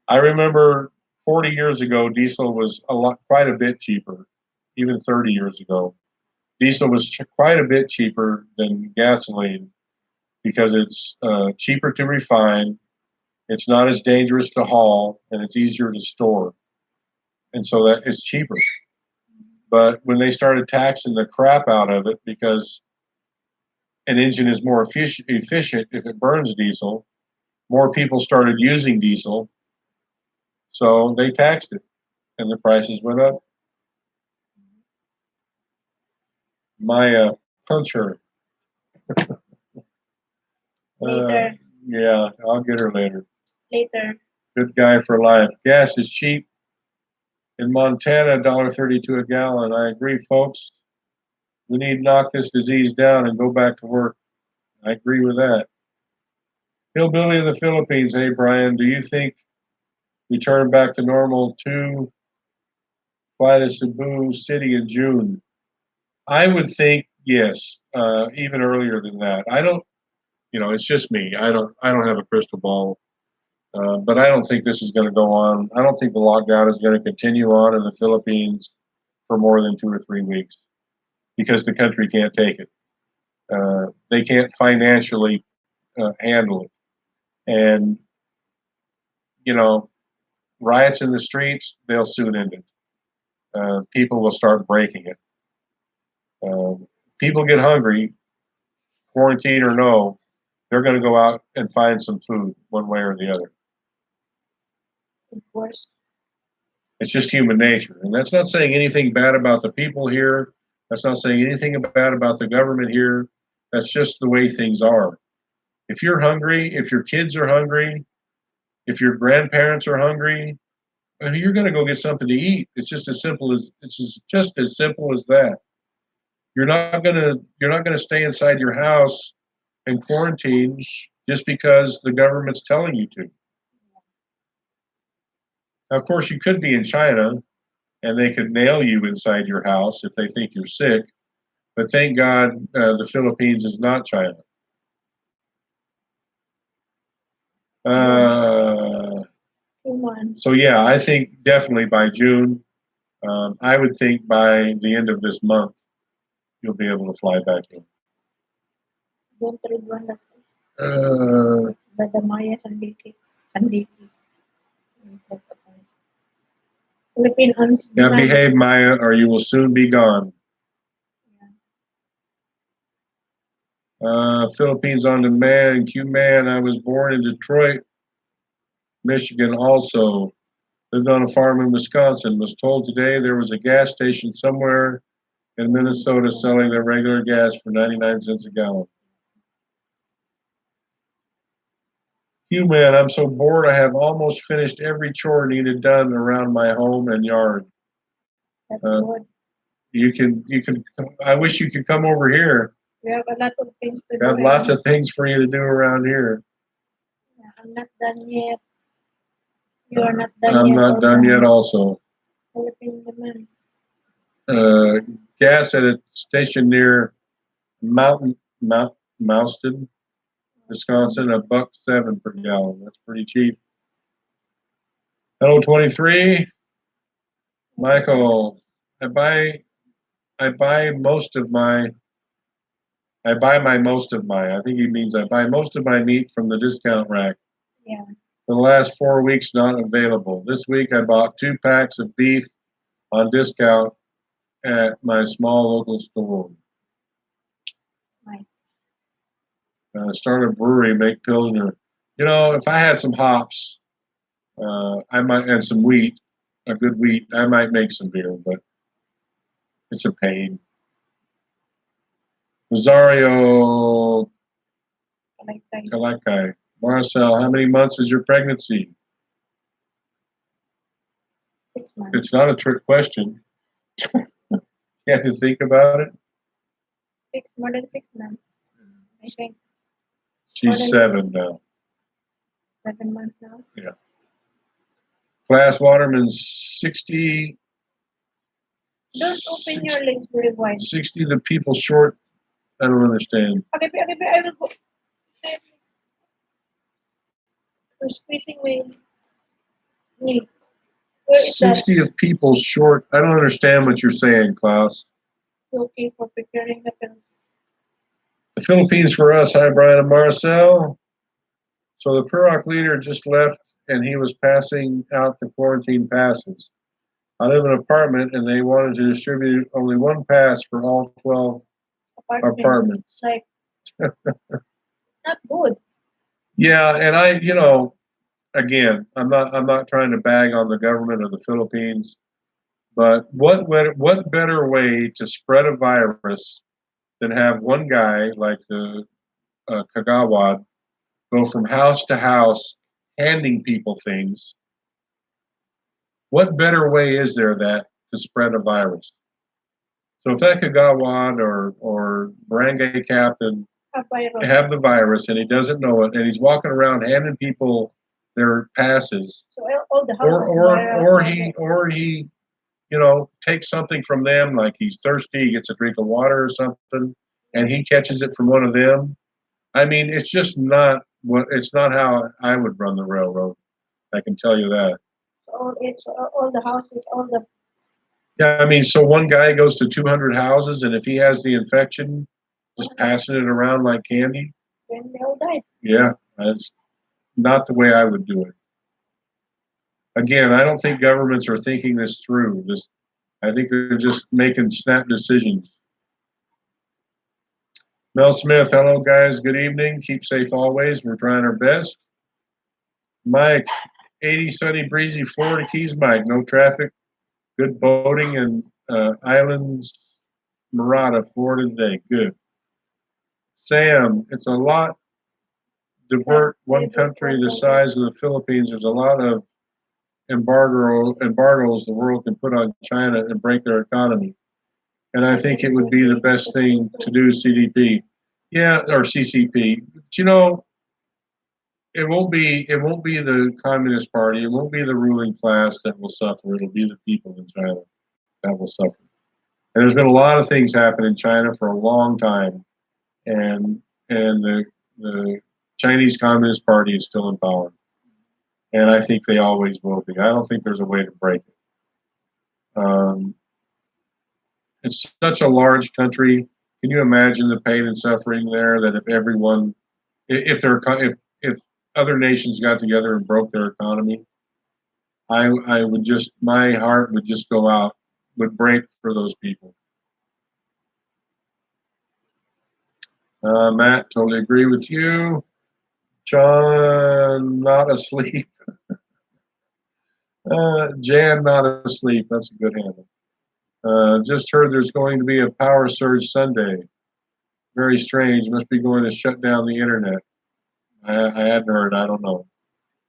I remember 40 years ago, diesel was quite a bit cheaper, even 30 years ago. Diesel was quite a bit cheaper than gasoline because it's cheaper to refine, it's not as dangerous to haul, and it's easier to store. And so that it's cheaper. But when they started taxing the crap out of it because an engine is more efficient if it burns diesel, more people started using diesel, so they taxed it, and the prices went up. My puncher. Later. Yeah, I'll get her later. Later. Good guy for life. Gas is cheap. In Montana, $1.32 a gallon. I agree, folks. We need to knock this disease down and go back to work. I agree with that. Hillbilly in the Philippines. Hey, Brian, do you think we turn back to normal to fly to Cebu City in June? I would think yes, even earlier than that. I don't, you know, it's just me. I don't have a crystal ball, but I don't think this is going to go on. I don't think the lockdown is going to continue on in the Philippines for more than 2 or 3 weeks because the country can't take it. They can't financially handle it, and you know, riots in the streets, they'll soon end it. People will start breaking it. People get hungry, quarantine or no. they're going to go out and find some food one way or the other. Of course. It's just human nature. And that's not saying anything bad about the people here. That's not saying anything bad about the government here. That's just the way things are. If you're hungry, if your kids are hungry, if your grandparents are hungry, you're going to go get something to eat. Just as simple as that. You're not going to stay inside your house and quarantine just because the government's telling you to. Now, of course, you could be in China and they could nail you inside your house if they think you're sick. But thank God the Philippines is not China. So yeah, I think definitely by June. I would think by the end of this month, you'll be able to fly back in. Don't read one of Uh, the Maya Sandiki. Sandiki. Philippine on yeah, demand. behave, Maya, or you will soon be gone. Philippines on demand. Q-Man, I was born in Detroit, Michigan also. Lived on a farm in Wisconsin. Was told today there was a gas station somewhere in Minnesota selling their regular gas for 99 cents a gallon. Q-Man, I'm so bored I have almost finished every chore needed done around my home and yard. That's good. You can, I wish you could come over here. We have a lot of things to We have do. lots of things for you to do around here. Yeah, I'm not done yet. You are not done I'm yet. not done yet also. Philippine demand. Gas at a station near Mouston, Wisconsin, $1.07 per gallon. That's pretty cheap. Hello, 23. Michael, I buy most of my. I think he means I buy most of my meat from the discount rack. Yeah. For the last 4 weeks, not available. This week, I bought 2 packs of beef on discount at my small local store. Right. Start a brewery, make Pilsner. You know, if I had some hops, I might, and some wheat, a good wheat, I might make some beer, but it's a pain. Rosario Kalakai. Marcel, how many months is your pregnancy? 6 months. It's not a trick question. You have to think about it. More than 6 months, I think. She's 7 now. 7 months now. Yeah. Glass Waterman, 60. Don't open your legs very wide. 60 the people short. I don't understand. Okay, I will go. You're squeezing my knee. 60 of people short. I don't understand what you're saying, Klaus. Okay, for preparing the pills. The Philippines for us. Hi, Brian and Marcel. So the PUROC leader just left and he was passing out the quarantine passes. I live in an apartment and they wanted to distribute only one pass for all 12 apartments. Like, not good. Yeah, and again, I'm not trying to bag on the government of the Philippines, but what better way to spread a virus than have one guy like the Kagawad go from house to house handing people things? What better way is there that to spread a virus? So if that Kagawad or barangay captain have the virus and he doesn't know it, and he's walking around handing people their passes, so all the houses or he takes something from them, like he's thirsty, he gets a drink of water or something, and he catches it from one of them. I mean, it's just not how I would run the railroad. I can tell you that. It's all the houses, all the. Yeah, I mean, so one guy goes to 200 houses, and if he has the infection, just passing it around like candy. Then they all die. Yeah, that's not the way I would do it. Again, I don't think governments are thinking this through. I think they're just making snap decisions. Mel Smith, hello guys, good evening. Keep safe always. We're trying our best. Mike, 80 sunny, breezy Florida Keys. Mike, no traffic, good boating and islands, Murata, Florida today. Good. Sam, it's a lot. Divert one country the size of the Philippines. There's a lot of embargoes the world can put on China and break their economy. And I think it would be the best thing to do, CDP. Yeah, or CCP. But you know, it won't be the Communist Party, it won't be the ruling class that will suffer, it'll be the people in China that will suffer. And there's been a lot of things happen in China for a long time, and the Chinese Communist Party is still in power. And I think they always will be. I don't think there's a way to break it. It's such a large country. Can you imagine the pain and suffering there? That if everyone, if other nations got together and broke their economy, I would just, my heart would just go out, would break for those people. Matt, totally agree with you. John, not asleep. Jan, not asleep. That's a good handle. Just heard there's going to be a power surge Sunday. Very strange. Must be going to shut down the internet. I hadn't heard. I don't know.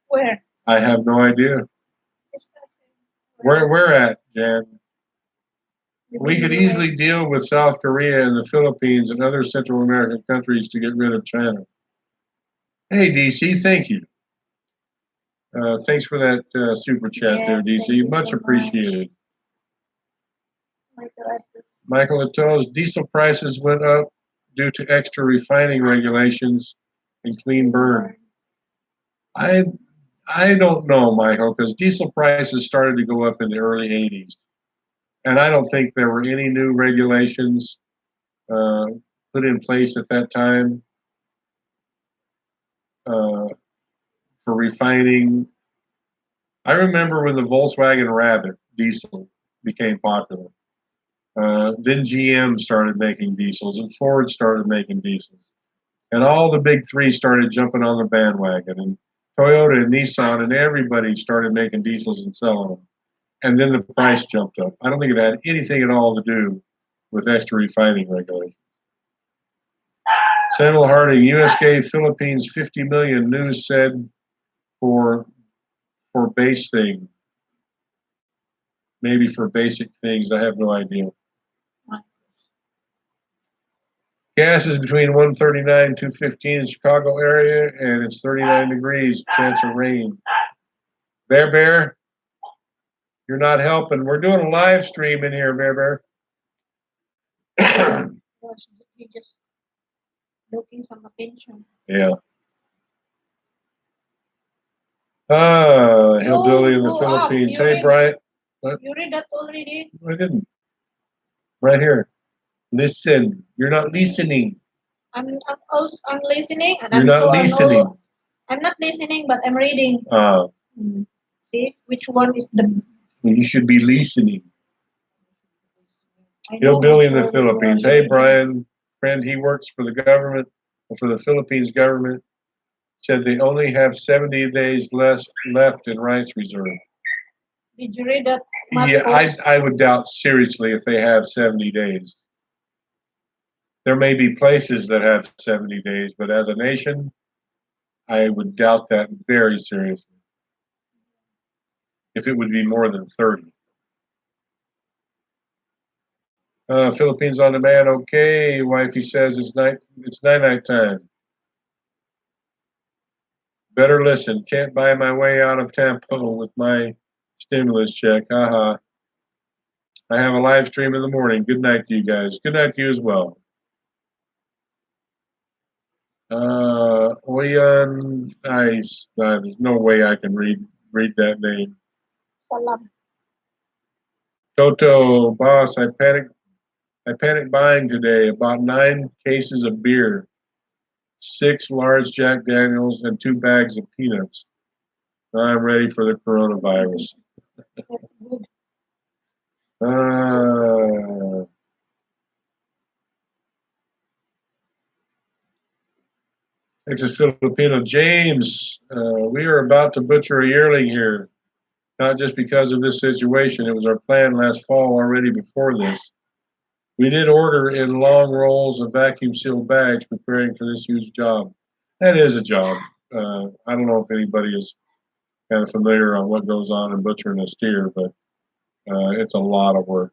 Where? I have no idea. Where at, Jan? We could easily deal with South Korea and the Philippines and other Central American countries to get rid of China. Hey, DC, thank you. Thanks for that super chat there, DC. Much appreciated. Michael Latos, diesel prices went up due to extra refining regulations and clean burn. I don't know, Michael, because diesel prices started to go up in the early 80s. And I don't think there were any new regulations put in place at that time for refining. I remember when the Volkswagen Rabbit diesel became popular. Then GM started making diesels and Ford started making diesels. And all the big three started jumping on the bandwagon. And Toyota and Nissan and everybody started making diesels and selling them. And then the price jumped up. I don't think it had anything at all to do with extra refining regulations. Samuel Harding, U.S. gave Philippines $50 million, news said, for base thing. Maybe for basic things. I have no idea. Gas is between 139 and 215 in Chicago area, and it's 39 degrees, chance of rain. Bear, you're not helping. We're doing a live stream in here, Bear. You're just looking some attention. Yeah. Hillbilly in the Philippines. Hey, Bryant. What? You read that already? I didn't. Right here. Listen. You're not listening. I'm listening. And You're not listening. I'm not listening, but I'm reading. See, which one is the... You should be listening. Hillbilly in the Philippines. Hey, Brian. Friend, he works for the government, for the Philippines government. Said they only have 70 days left in rice reserve. Did you read that? Yeah, I would doubt seriously if they have 70 days. There may be places that have 70 days, but as a nation, I would doubt that very seriously. If it would be more than 30. Philippines on demand, okay. Wifey says it's night time. Better listen. Can't buy my way out of Tampo with my stimulus check. Haha. I have a live stream in the morning. Good night to you guys. Good night to you as well. Oyan Ice. There's no way I can read that name. Salam. Toto, boss, I panicked buying today. About 9 cases of beer, 6 large Jack Daniels, and 2 bags of peanuts. I'm ready for the coronavirus. That's good. Texas Filipino James, we are about to butcher a yearling here, not just because of this situation. It was our plan last fall already before this. We did order in long rolls of vacuum sealed bags preparing for this huge job. That is a job. I don't know if anybody is kind of familiar on what goes on in butchering a steer, but it's a lot of work.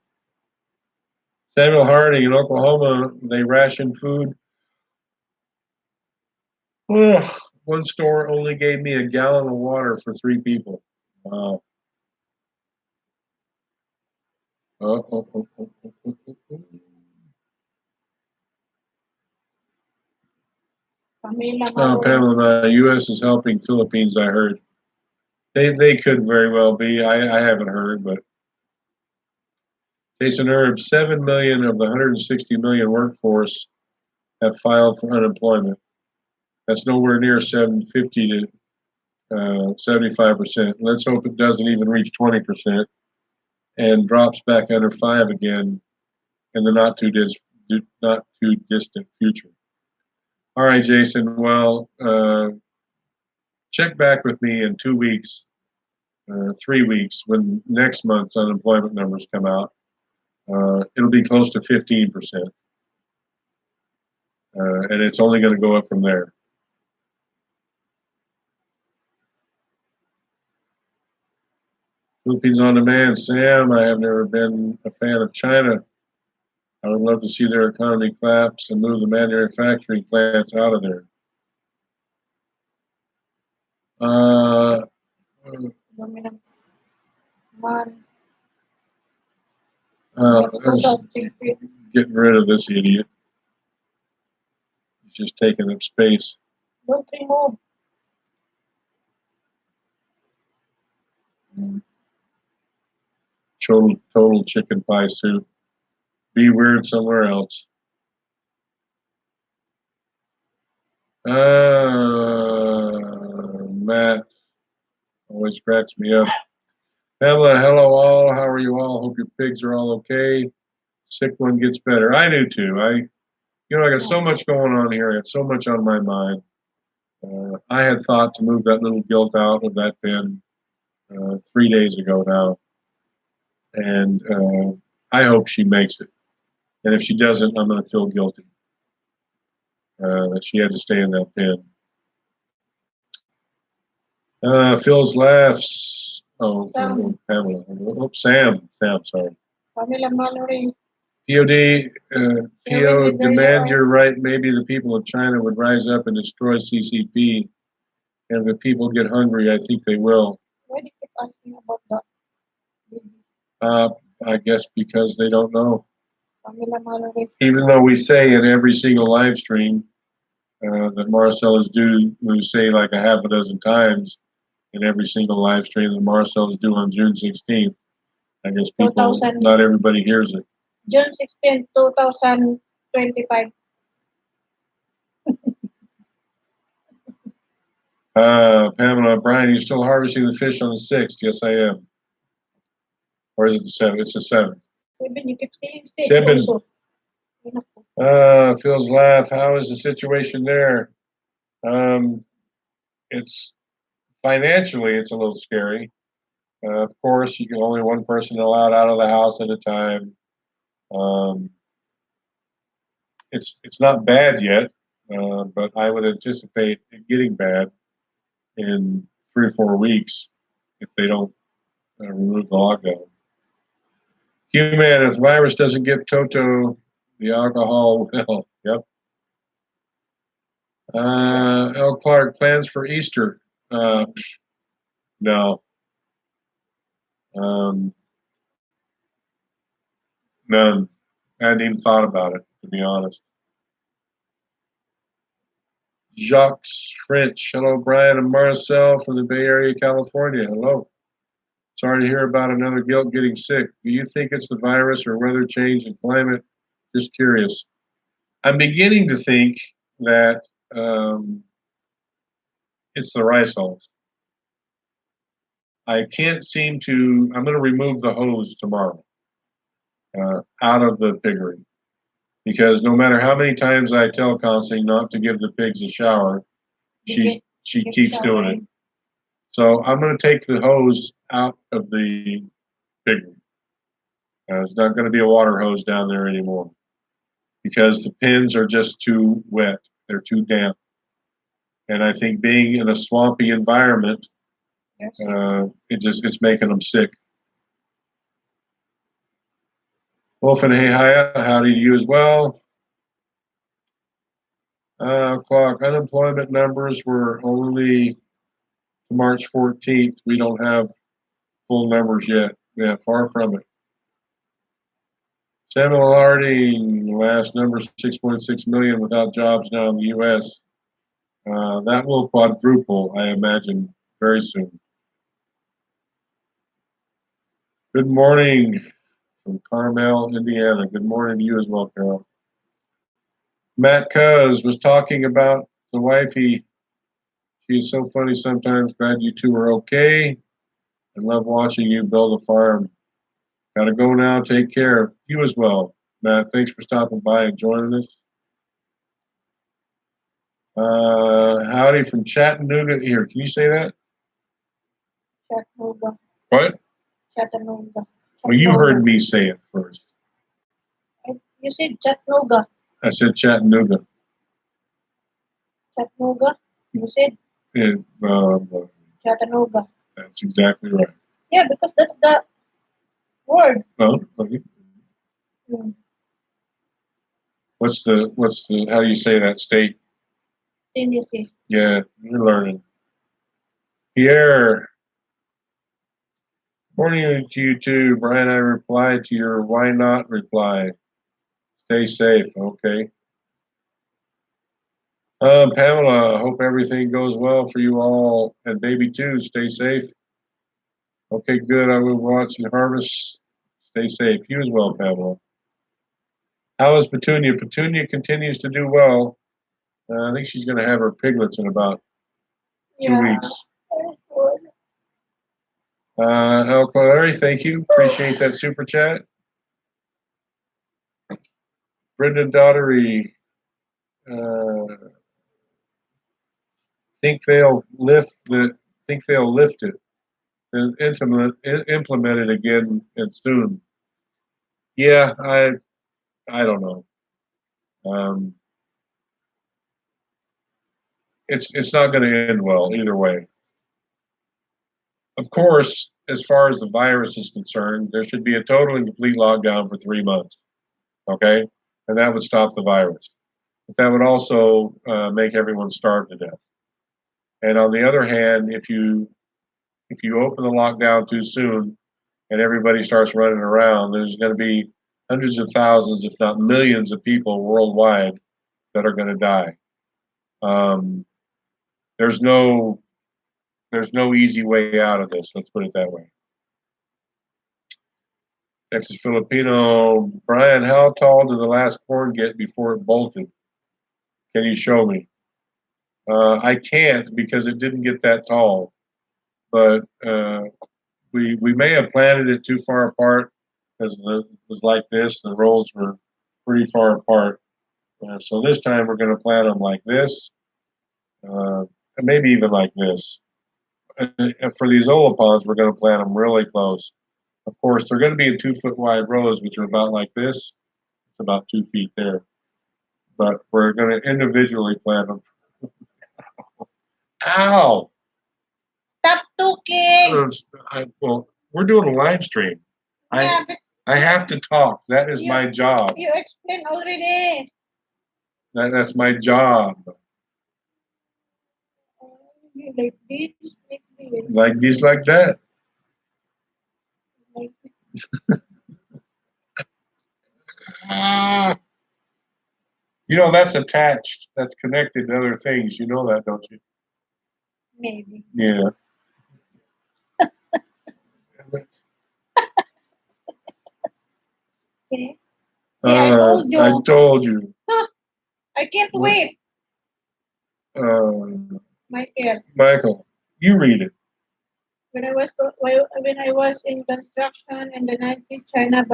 Samuel Harding in Oklahoma, they ration food. Ugh, one store only gave me a gallon of water for 3 people. Wow. Oh, oh, oh, oh, oh, oh, oh. Pamela Pamela, U.S. is helping Philippines, I heard. They could very well be. I haven't heard, but Jason Erb, 7 million of the 160 million workforce have filed for unemployment. That's nowhere near 750 to 75%. Let's hope it doesn't even reach 20% and drops back under 5 again in the not too distant future. All right, Jason. Well, check back with me in 2 weeks, 3 weeks, when next month's unemployment numbers come out. It'll be close to 15%, and it's only going to go up from there. Philippines on Demand, Sam. I have never been a fan of China. I would love to see their economy collapse and move the manufacturing plants out of there. Dominant man. Let's getting rid of this idiot. He's just taking up space. Don't remove. Total chicken pie soup. Be weird somewhere else. Matt always cracks me up. Pamela, hello all. How are you all? Hope your pigs are all okay. Sick one gets better. I do too. I got so much going on here. I got so much on my mind. I had thought to move that little gilt out of that pen 3 days ago now, and I hope she makes it. And if she doesn't, I'm going to feel guilty that she had to stay in that pen. Phil's laughs. Oh, Sam. Pamela. Oh, Sam. Sorry. Pamela Mallory. POD, demand your right. Maybe the people of China would rise up and destroy CCP. And if the people get hungry, I think they will. Why do you keep asking about that? I guess because they don't know. Pamela Mallory. Even though we say in every single live stream that Marcel is due, we say like a half a dozen times in every single live stream that Marcel is due on June 16th. I guess people, not everybody hears it. June 16th, 2025. Pamela, Brian, are you still harvesting the fish on the 6th? Yes, I am. Or is it the 7th? It's the 7th. 7, you keep saying 6 also. Phil's laugh. How is the situation there? It's financially, it's a little scary. Of course, you can only one person allowed out of the house at a time. It's not bad yet, but I would anticipate it getting bad in 3 or 4 weeks if they don't remove the lockdown. Human, if the virus doesn't get Toto, the alcohol will. Yep. L. Clark, plans for Easter? No. None. I hadn't even thought about it, to be honest. Jacques French. Hello, Brian and Marcel from the Bay Area, California. Hello. Sorry to hear about another gilt getting sick. Do you think it's the virus or weather change and climate? Just curious. I'm beginning to think that it's the rice hulls. I can't seem to. I'm going to remove the hose tomorrow out of the piggery because no matter how many times I tell constantly not to give the pigs a shower, She keeps doing it. So I'm going to take the hose out of the big one. It's not going to be a water hose down there anymore because the pins are just too wet. They're too damp. And I think being in a swampy environment, it's making them sick. Wolf and Hey howdy to you as well. Clock unemployment numbers were only March 14th. We don't have full numbers yet. Yeah, far from it. Samuel Harding, last number 6.6 million without jobs now in the U.S. That will quadruple, I imagine, very soon. Good morning from Carmel, Indiana. Good morning to you as well, Carol. Matt Cuz was talking about the wifey. She's so funny sometimes. Glad you two are okay. I love watching you build a farm. Gotta go now. Take care. You as well, Matt. Thanks for stopping by and joining us. Howdy from Chattanooga. Here, can you say that? Chattanooga. What? Chattanooga. Well, you heard me say it first. You said Chattanooga. I said Chattanooga. Chattanooga. You said Chattanooga. That's exactly right. Yeah, because that's the word. Oh, okay. What's the how do you say that state? Tennessee. Yeah, you're learning. Pierre. Morning to you too, Brian. I replied to your why not reply. Stay safe, okay. Pamela, hope everything goes well for you all and baby too. Stay safe. Okay, good. I will watch you harvest. Stay safe. You as well, Pamela. How is Petunia? Petunia continues to do well. I think she's going to have her piglets in about 2 weeks. El Clary, thank you. Appreciate that super chat. Brenda Daughtery, think they'll lift it and implement it again and soon. Yeah, I don't know. It's not going to end well either way. Of course, as far as the virus is concerned, there should be a total and complete lockdown for 3 months. Okay, and that would stop the virus. But that would also make everyone starve to death. And on the other hand, if you open the lockdown too soon and everybody starts running around, there's going to be hundreds of thousands, if not millions, of people worldwide that are going to die. There's no easy way out of this. Let's put it that way. Texas Filipino, Brian, how tall did the last corn get before it bolted? Can you show me? I can't because it didn't get that tall, but we may have planted it too far apart because it was like this. The rolls were pretty far apart. So this time we're going to plant them like this, and maybe even like this. And for these olipons, we're going to plant them really close. Of course, they're going to be in 2 foot wide rows, which are about like this. It's about 2 feet there. But we're going to individually plant them. Ow! Stop talking. Well, we're doing a live stream. Yeah, I have to talk. That is my job. You explained already. That's my job. Like this, like this. Like this, like that. Like You know, that's attached. That's connected to other things. You know that, don't you? maybe. Yeah. See? I told you. I told you. I can't wait. My ear. Michael, you read it. When I was in construction in the 90s, China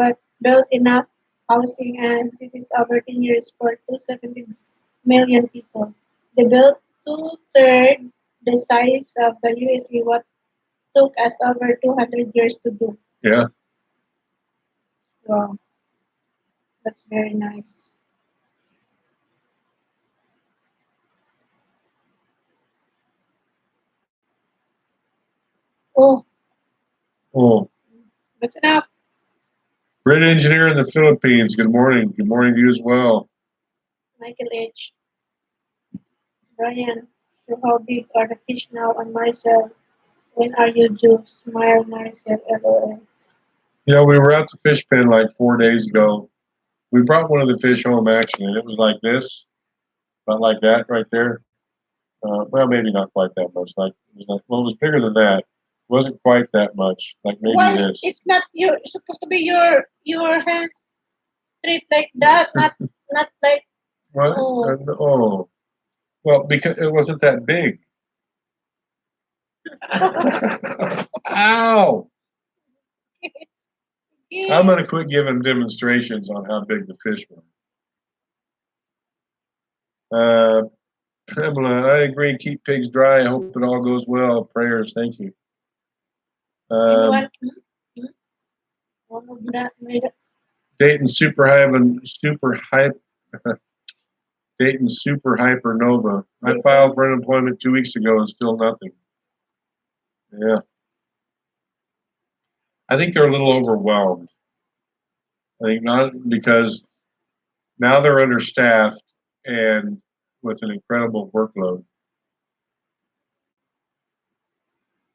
built enough housing and cities over 10 years for 270 million people. They built 2/3 the size of the USA. What took us over 200 years to do. Yeah. Wow, that's very nice. Oh, Oh, that's enough. great engineer in the Philippines. Good morning. Good morning to you as well. Michael H. Brian, so how big are the fish now? And Marcel, when are you due? Smile, Marcel, LOL. You know, we were at the fish pen like 4 days ago. We brought one of the fish home actually, and it was like this, not like that right there. Well, maybe not quite that much. Like, it was like, well, it was bigger than that. It wasn't quite that much. Like maybe Well, this. it's not your. It's supposed to be your hands straight like that, not like What? oh. Oh, well, because it wasn't that big. Ow! I'm gonna quit giving demonstrations on how big the fish were. Pamela, I agree. Keep pigs dry. I hope it all goes well. Prayers. Thank you. Anyone? One of that made it. Dayton Dayton super hypernova. I filed for unemployment 2 weeks ago and still nothing. Yeah. I think they're a little overwhelmed. I think not because now they're understaffed and with an incredible workload.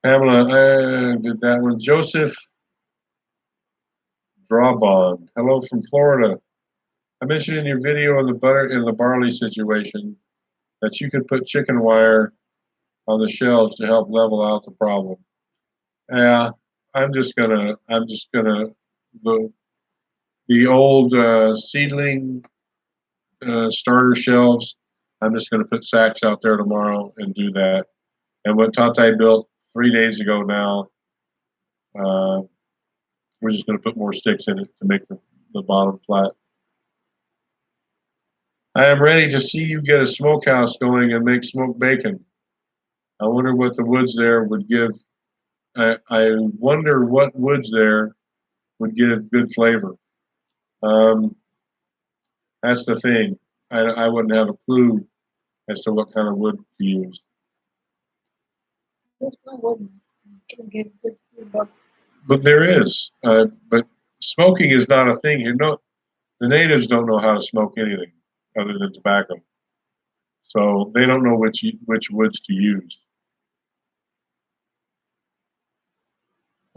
Pamela, I did that one. Joseph Drawbond. Hello from Florida. I mentioned in your video on the butter in the barley situation that you could put chicken wire on the shelves to help level out the problem. Yeah, I'm just gonna the old seedling starter shelves. I'm just gonna put sacks out there tomorrow and do that. And what Tata built 3 days ago now, uh, we're just gonna put more sticks in it to make the bottom flat. I am ready to see you get a smokehouse going and make smoked bacon. I wonder what the woods there would give. I wonder what woods there would give good flavor. Um, that's the thing. I wouldn't have a clue as to what kind of wood to use. There's no wood can give good feedback. But there is. But smoking is not a thing. You know, the natives don't know how to smoke anything other than tobacco, so they don't know which woods to use.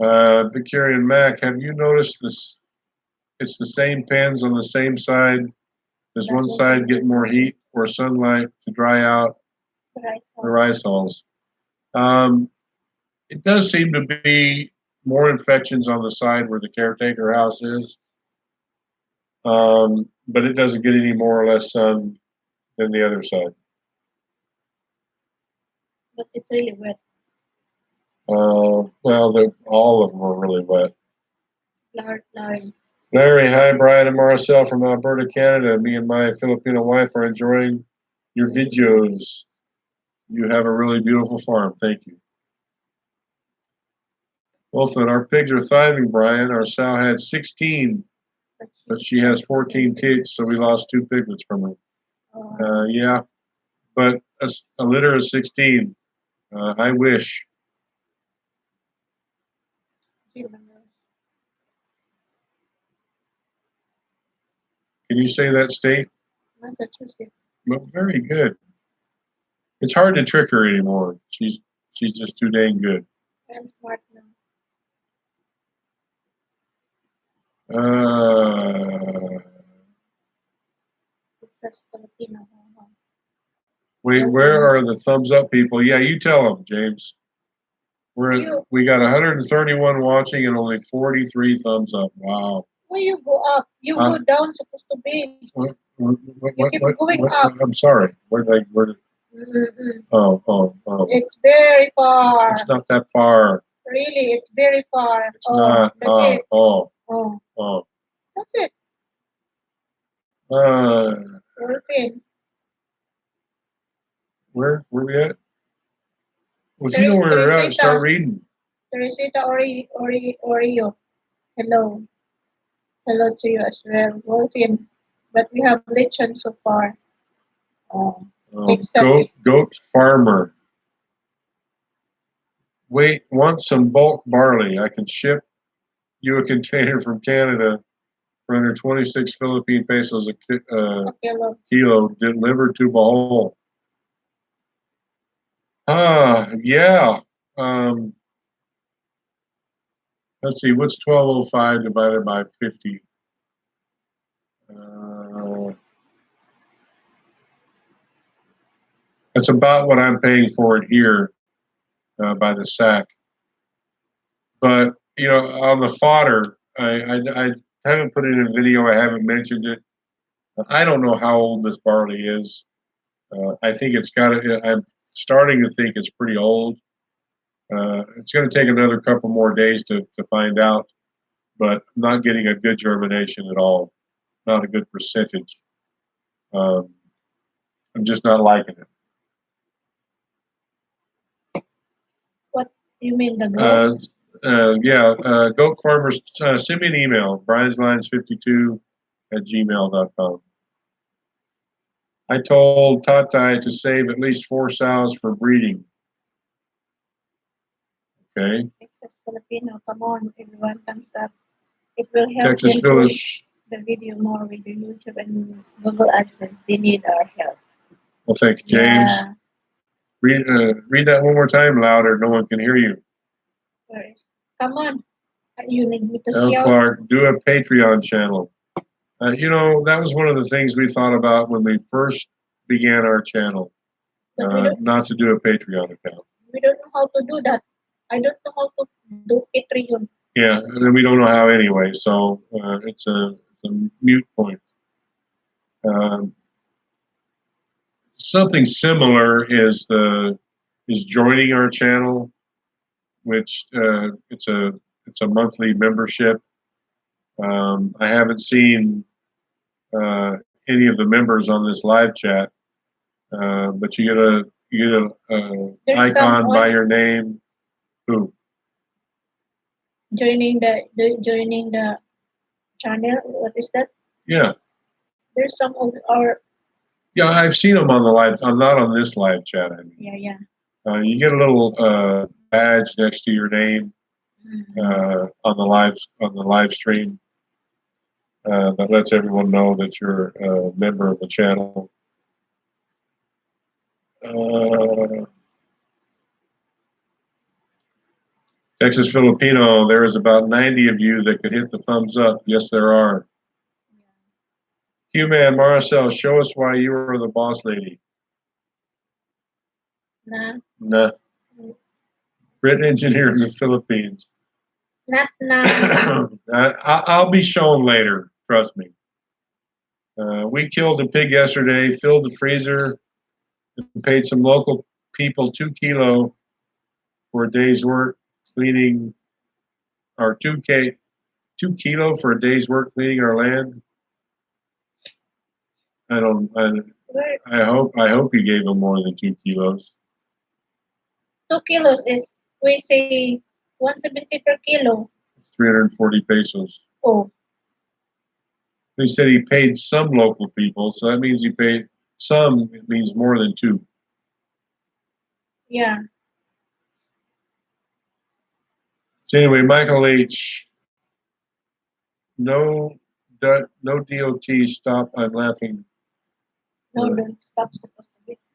Vicarian Mac, have you noticed this? It's the same pens on the same side. Does one side get more heat or sunlight to dry out the rice hulls? It does seem to be more infections on the side where the caretaker house is, but it doesn't get any more or less sun than the other side. But it's really wet. Well, all of them are really wet. Larry. Larry, hi, Brian and Marcel from Alberta, Canada. Me and my Filipino wife are enjoying your videos. You have a really beautiful farm. Thank you. Wolfman, our pigs are thriving, Brian. Our sow had 16, but she has 14 ticks, so we lost 2 piglets from her. Yeah, but a litter of 16. I wish. Can you say that state? Massachusetts. Well, very good. It's hard to trick her anymore. She's just too dang good. I'm smart now. It says Filipino. Wait, where are the thumbs up people? Yeah, you tell them, James. We got 131 watching and only 43 thumbs up. Wow. Why you go up? You go down. Supposed to be. What, You keep going up. I'm sorry. Where Oh. It's very far. It's not that far. Really, it's very far. It's not. That's it. Oh. That's it. Uh, Working. Where we at? Well, if you know where we're at, start reading. Teresita Oreo. Hello. Hello to you as well. Wolfin. But we have lechon so far. Goat farmer. Wait, want some bulk barley? I can ship you a container from Canada for under 26 Philippine pesos a kilo delivered to Bohol. Yeah. Let's see, what's 1205 divided by 50? That's about what I'm paying for it here by the sack. But, you know, on the fodder, I haven't put it in a video, I haven't mentioned it. I don't know how old this barley is. I think I'm starting to think it's pretty old. It's going to take another couple more days to find out, but I'm not getting a good germination at all. Not a good percentage. I'm just not liking it. What you mean, the goat? Goat farmers, send me an email, brianslines52@gmail.com. I told Tatai to save at least 4 sows for breeding. Okay. Texas Filipino, come on, everyone, thumbs up. It will help Texas them push the video more with the YouTube and Google AdSense. They need our help. Well, thank you, James. Yeah. Read that one more time louder. No one can hear you. Come on. You need me to shout. Clark, do a Patreon channel. You know, that was one of the things we thought about when we first began our channel. Not to do a Patreon account. We don't know how to do that. I don't know how to do Patreon. Yeah, and we don't know how anyway, so it's a mute point. Something similar is joining our channel, which it's a monthly membership. I haven't seen any of the members on this live chat, but you get a icon by your name. Who? Joining the channel. What is that? Yeah. There's some of our. Yeah, I've seen them on the live. I'm not on this live chat. I mean. Yeah. You get a little badge next to your name on the live stream that lets everyone know that you're a member of the channel. Texas Filipino, there is about 90 of you that could hit the thumbs up. Yes, there are. Q-Man, Marcel, show us why you are the boss lady. Nah. Brit engineer in the Philippines. I'll be shown later, trust me. We killed a pig yesterday, filled the freezer, and paid some local people 2 kilo for a day's work cleaning, or 2 kilo for a day's work cleaning our land. I hope you gave them more than 2 kilos. 2 kilos is, we say 170 per kilo. 340 pesos. Oh. He said he paid some local people, so that means he paid some, it means more than 2. Yeah. So anyway, Michael H. No DOT, stop, I'm laughing. No, don't stop.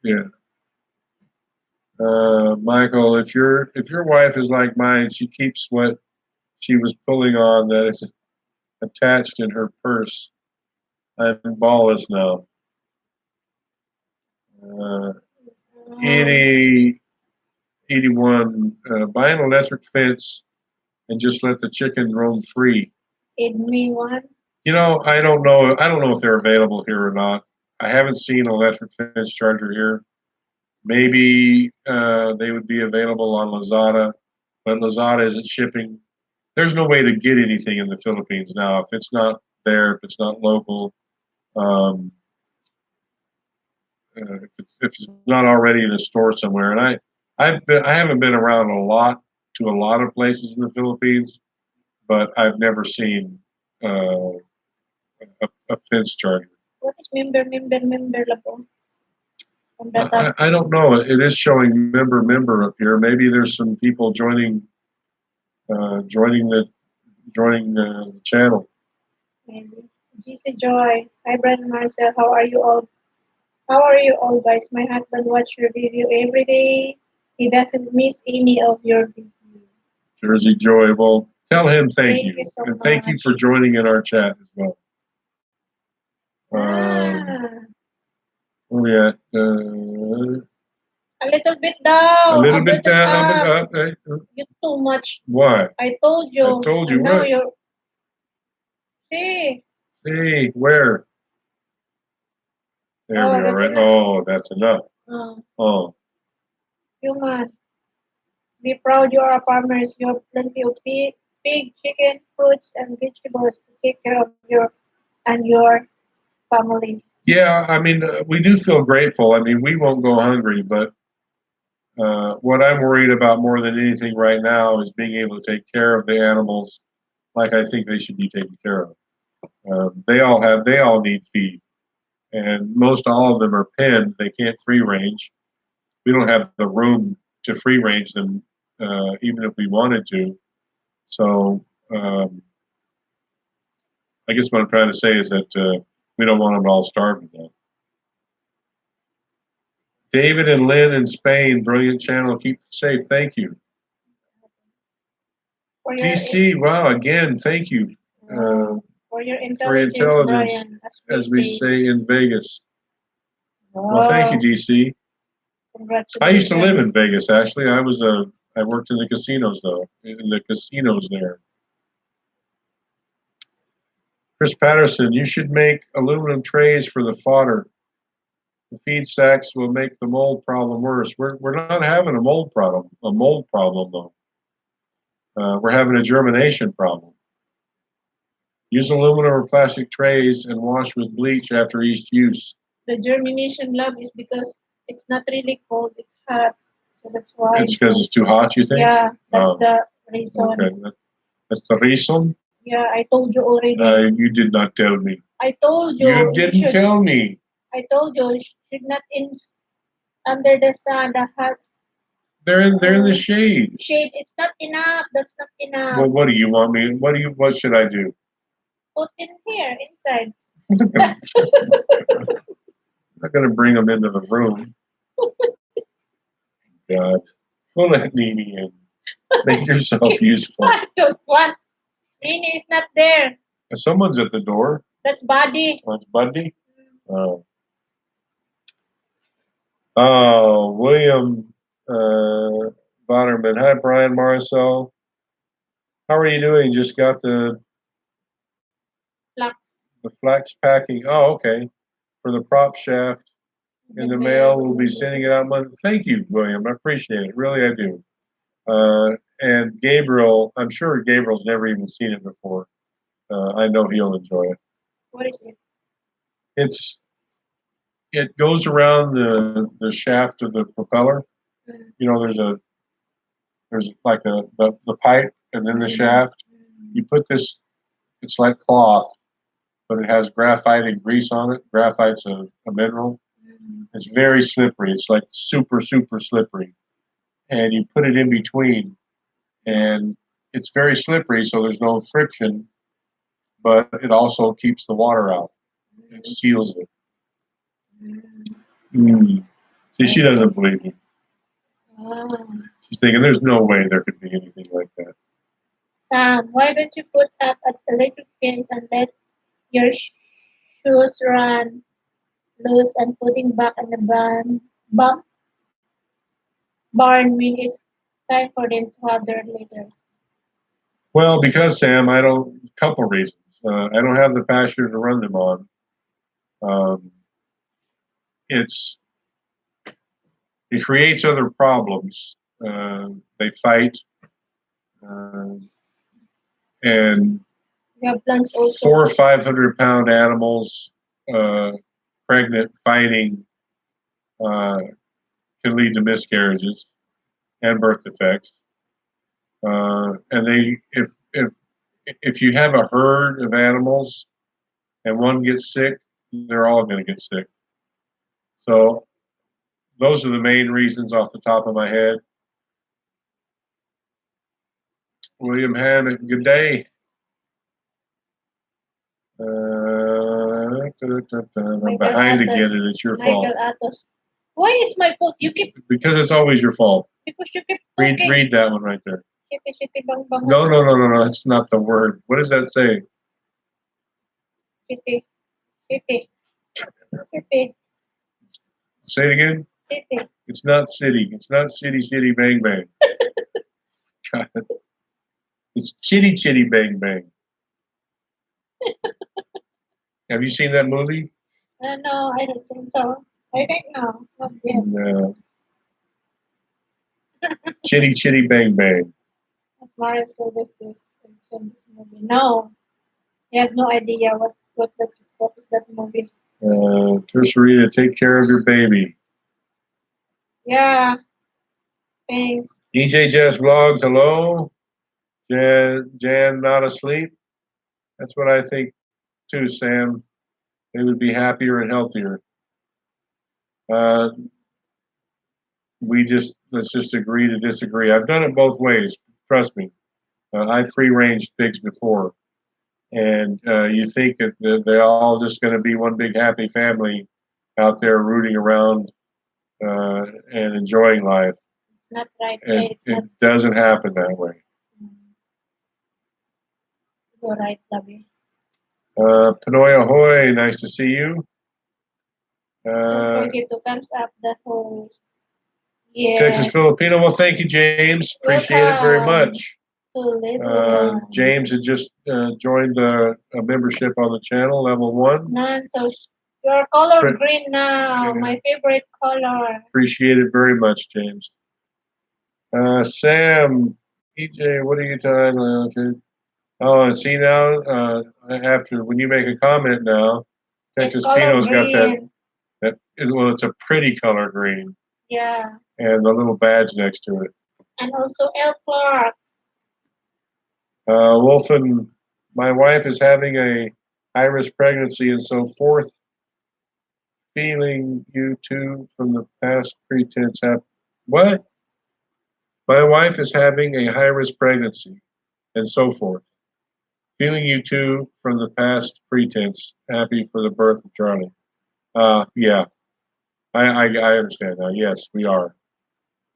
Yeah. Michael, if your wife is like mine, she keeps what she was pulling on that is attached in her purse. I'm ballless now. 81, buy an electric fence and just let the chicken roam free. Give me one. You know, I don't know if they're available here or not. I haven't seen an electric fence charger here. Maybe they would be available on Lazada, but Lazada isn't shipping. There's no way to get anything in the Philippines now if it's not there, if it's not local. if it's not already in a store somewhere. And I haven't been around to a lot of places in the Philippines, but I've never seen a fence charger. What is member labo? From the top. I don't know. It is showing member up here. Maybe there's some people joining the channel. Maybe. GC Joy. Hi, Brad Marcel. How are you all? How are you all, guys? My husband watch your video every day. He doesn't miss any of your videos. Jersey Joy. Well, tell him thank Thank you, you so and thank you much. for joining in our chat as well. Ah, Where we at? a little bit A down. little A bit bit down, up. up. You too much. Why? I told I you. told you And now what? you're. See. See, where? There we Oh, are, that's right? enough. Oh, that's enough. Oh, Human. Be proud you are farmers. You have plenty of pig, chicken, fruits, and vegetables to take care of your and your family. yeah. I mean, we do feel grateful. I mean, we won't go hungry, but what I'm worried about more than anything right now is being able to take care of the animals like I think they should be taken care of. They all need feed, and most all of them are penned. They can't free range. We don't have the room to free range them, even if we wanted to. So I guess what I'm trying to say is that we don't want them to all starve to death. David and Lynn in Spain, brilliant channel. Keep safe. Thank you. For your DC, wow, again, thank you for your for your intelligence, intelligence, Brian, as we say in Vegas. Well, thank you, Wow, DC. I used to live in congratulations. Vegas. Actually, I worked in the casinos though, in the casinos there. Chris Patterson, you should make aluminum trays for the fodder. The feed sacks will make the mold problem worse. We're not having a mold problem though. We're having a germination problem. Use aluminum or plastic trays and wash with bleach after each use. The germination lab is because it's not really cold, it's hot. So that's why. It's because it's too hot, you think? Yeah, that's Oh, the reason. okay. That's the reason? Yeah, I told you already. You did not tell me. I told you. You didn't tell me. I told you should not under the sun, the hot They're in the shade. shade. It's not enough. That's not enough. Well, what do you want me? What should I do? Put in here, inside. I'm not gonna bring them into the room. God, don't let Nini in. Make yourself useful. I don't want. Nini is not there. Someone's at the door. That's Buddy. Oh, it's Bundy. Oh, William Bonnerman. Hi, Brian Marcel. How are you doing? Just got Flax. the flax packing. Oh, okay. For the prop shaft in the mail. We'll be sending it out Monday. Thank you, William. I appreciate it. Really, I do. And Gabriel, I'm sure Gabriel's never even seen it before. I know he'll enjoy it. What is it? It goes around the shaft of the propeller. You know, there's like the pipe and then the shaft. You put this, it's like cloth, but it has graphite and grease on it. Graphite's a mineral. It's very slippery. It's like super, super slippery. And you put it in between, and it's very slippery, so there's no friction, but it also keeps the water out. It seals it. Mm. See, she doesn't believe me. She's thinking there's no way there could be anything like that. Sam, why don't you put up at electric fence and let your shoes run loose and putting back in the barn when it's time for them to have their litters? Well, because Sam, I don't. Couple reasons. I don't have the pasture to run them on. Um, it's it creates other problems. They fight, uh, and You have plants also. 400 or 500 pound animals, pregnant, fighting. can lead to miscarriages and birth defects. And if you have a herd of animals and one gets sick, they're all going to get sick. So those are the main reasons off the top of my head. William Hammond, good day. I'm behind again, and it's your fault. Michael Atos. Why it's my fault? You keep Because it's always your fault. because you keep Read talking. read that one right there. City bang bang. No. That's not the word. What does that say? City. Say it again. City. It's not city. It's not city bang bang. God. It's chitty bang bang. Have you seen that movie? No, I don't think so. I think no. Not yet. No. Chitty bang bang. As far as this movie. No. You have no idea what is that movie. Tercerita, take care of your baby. Yeah. Thanks. DJ Jess Vlogs, hello. Jan not asleep. That's what I think too, Sam. They would be happier and healthier. Let's just agree to disagree. I've done it both ways. Trust me. I've free ranged pigs before, and you think that they're all just going to be one big happy family out there rooting around and enjoying life. It's not right. It doesn't happen that way. You're right, Lovey. Pinoy Ahoy, nice to see you. Don't forget to thumbs up the host. Yeah. Texas Filipino. Well, thank you, James. Appreciate it very much. James had just joined a membership on the channel, level 1. None, so your color green now, yeah. My favorite color. Appreciate it very much, James. Sam, EJ, what are you talking about? Okay. Oh, and see now, after when you make a comment now, Texas Pino's got that. Well, it's a pretty color green. Yeah. And the little badge next to it. And also L. Clark. Wolfen, my wife is having a high-risk pregnancy and so forth. Feeling you two from the past pretense have what? My wife is having a high-risk pregnancy and so forth. Feeling you two from the past pretense. Happy for the birth of Charlie. Yeah, I understand now. Yes, we are.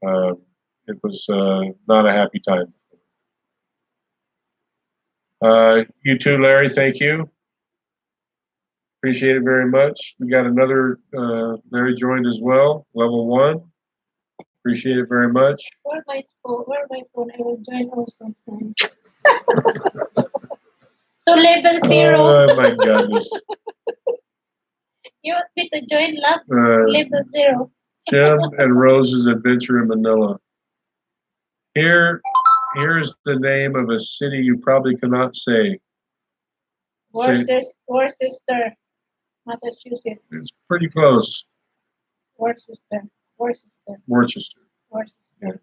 It was not a happy time. You too, Larry. Thank you. Appreciate it very much. We got another Larry joined as well, level 1. Appreciate it very much. Where my phone? I will join also. To level 0. Oh my goodness. You want me to join level 0? Jim and Rose's Adventure in Manila. Here's the name of a city you probably cannot say. Worcester, Massachusetts. It's pretty close. Worcester. Yeah.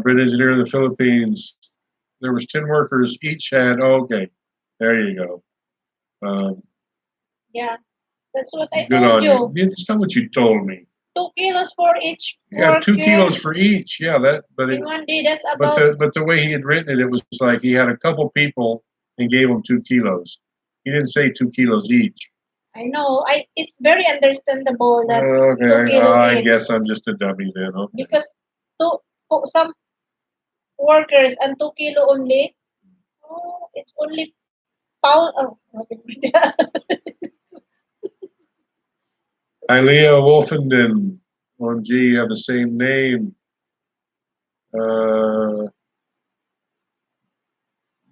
Brit engineer in the Philippines. There was 10 workers. Each had. Okay, there you go. Yeah, that's what I good told on you. That's not what you told me. 2 kilos for each. Yeah, 2 kilos for each. Yeah, that. But in one day, that's about. But the way he had written it was like he had a couple people and gave them 2 kilos. He didn't say 2 kilos each. I know. It's very understandable that. Okay, I guess I'm just a dummy then. Okay. Because some workers and 2 kilo only. Oh, it's only pound. Oh, Ilea Wolfenden. OMG, you have the same name.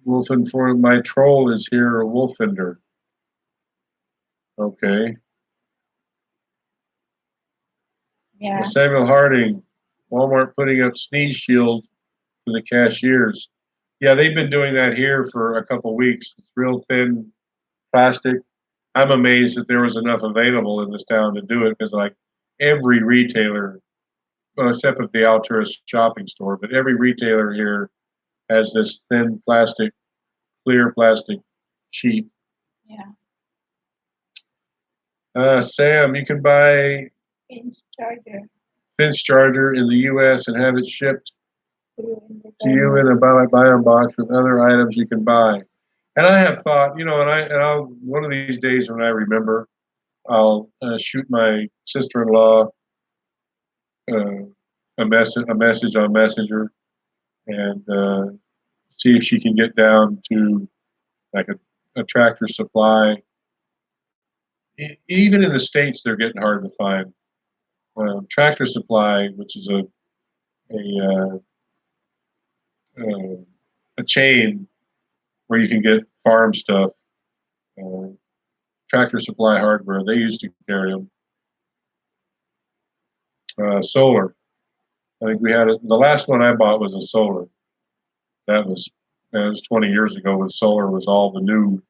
Wolfen for my troll is here, Wolfender. Okay. Yeah. Samuel Harding, Walmart putting up sneeze shield for the cashiers. Yeah, they've been doing that here for a couple weeks. It's real thin plastic. I'm amazed that there was enough available in this town to do it because like every retailer, well, except at the Altura shopping store, but every retailer here has this thin plastic, clear plastic sheet. Yeah. Sam, you can buy Pins charger Finch charger in the U.S. and have it shipped to you in China. a buy-on box with other items you can buy. And I have thought, I'll one of these days when I remember, I'll shoot my sister-in-law uh, a message on Messenger and see if she can get down to like a Tractor Supply. Even in the states, they're getting hard to find. Tractor Supply, which is a uh, a chain where you can get farm stuff. Uh, Tractor Supply Hardware, they used to carry them. Solar. I think we had it. The last one I bought was a solar. That was 20 years ago when solar was all the new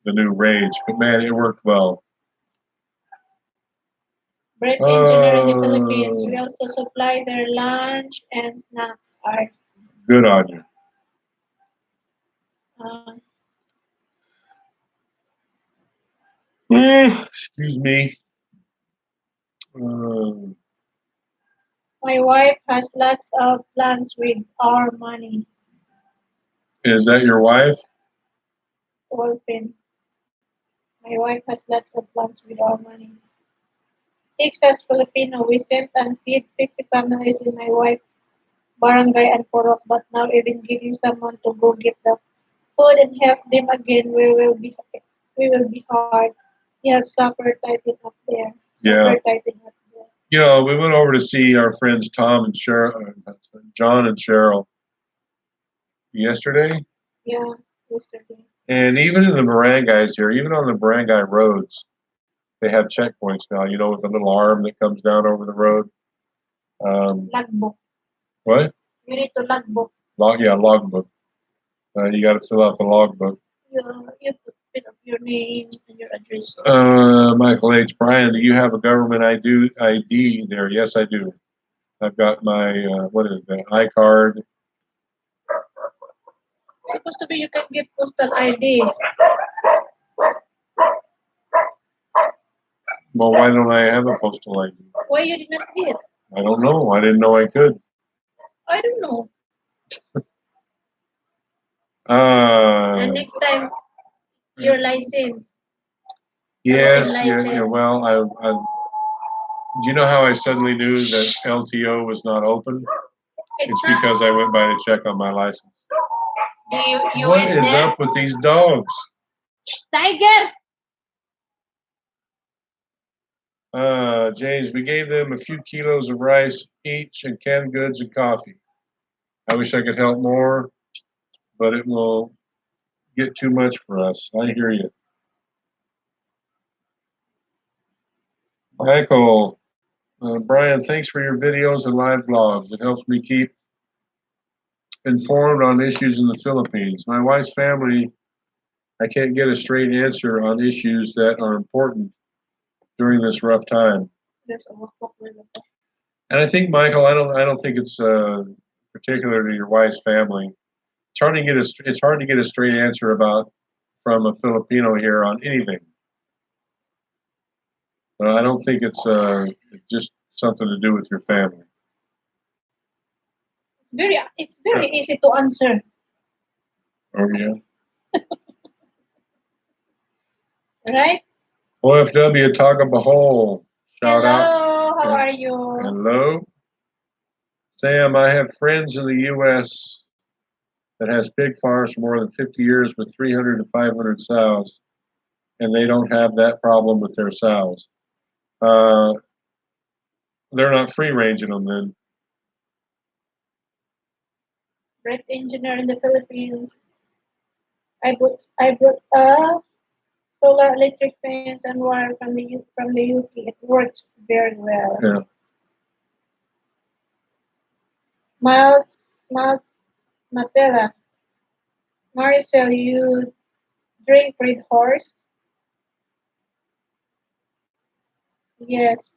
rage. But man, it worked well. Bread engineer in the Philippines. We also supply their lunch and snacks. Art. Good on you. Uh, Excuse me. Uh, my wife has lots of plans with our money. is that your wife? Wolfin. My wife has lots of plans with our money. Texas Filipino. We sent and feed 50 families in my wife barangay and Porok, but now even getting someone to go get the food and help them again we will be hard. We have suffered typing up there. Yeah. Suffer typing up there. We went over to see our friends Tom and Cheryl, John and Cheryl yesterday. Yeah, yesterday. And even in the barangays here, even on the barangay roads, they have checkpoints now, with a little arm that comes down over the road. Logbook. What? You need to logbook. Logbook. You got to fill out the logbook. You put up your name and your address. Michael H. Bryan, do you have a government ID there? Yes, I do. I've got my, what is it, iCard. Supposed to be you can get postal ID. Well, why don't I have a postal ID? Why you did not get? I don't know. I didn't know I could. I don't know. And next time, your license. Yes, license. yeah. Well, do you know how I suddenly knew that LTO was not open? It's because I went by to check on my license. You What went is there? up with these dogs? Tiger! James, we gave them a few kilos of rice each and canned goods and coffee. I wish I could help more, but it will get too much for us. I hear you. Michael, Brian, thanks for your videos and live blogs. It helps me keep informed on issues in the Philippines. My wife's family, I can't get a straight answer on issues that are important during this rough time. And I think, Michael, I don't think it's particular to your wife's family. It's hard to get a straight answer from a Filipino here on anything. I don't think it's just something to do with your family. It's very easy to answer. Oh yeah. Right? OFW Taga Bahol. Shout Hello, out. how are you? Hello. Sam, I have friends in the U.S. that has pig farms for more than 50 years with 300 to 500 sows, and they don't have that problem with their sows. They're not free ranging them then. Bread engineer in the Philippines. I bought a solar electric fence and wire from the UK. It works very well. Yeah. Miles Matera. Maricel, you drink Red Horse? Yes.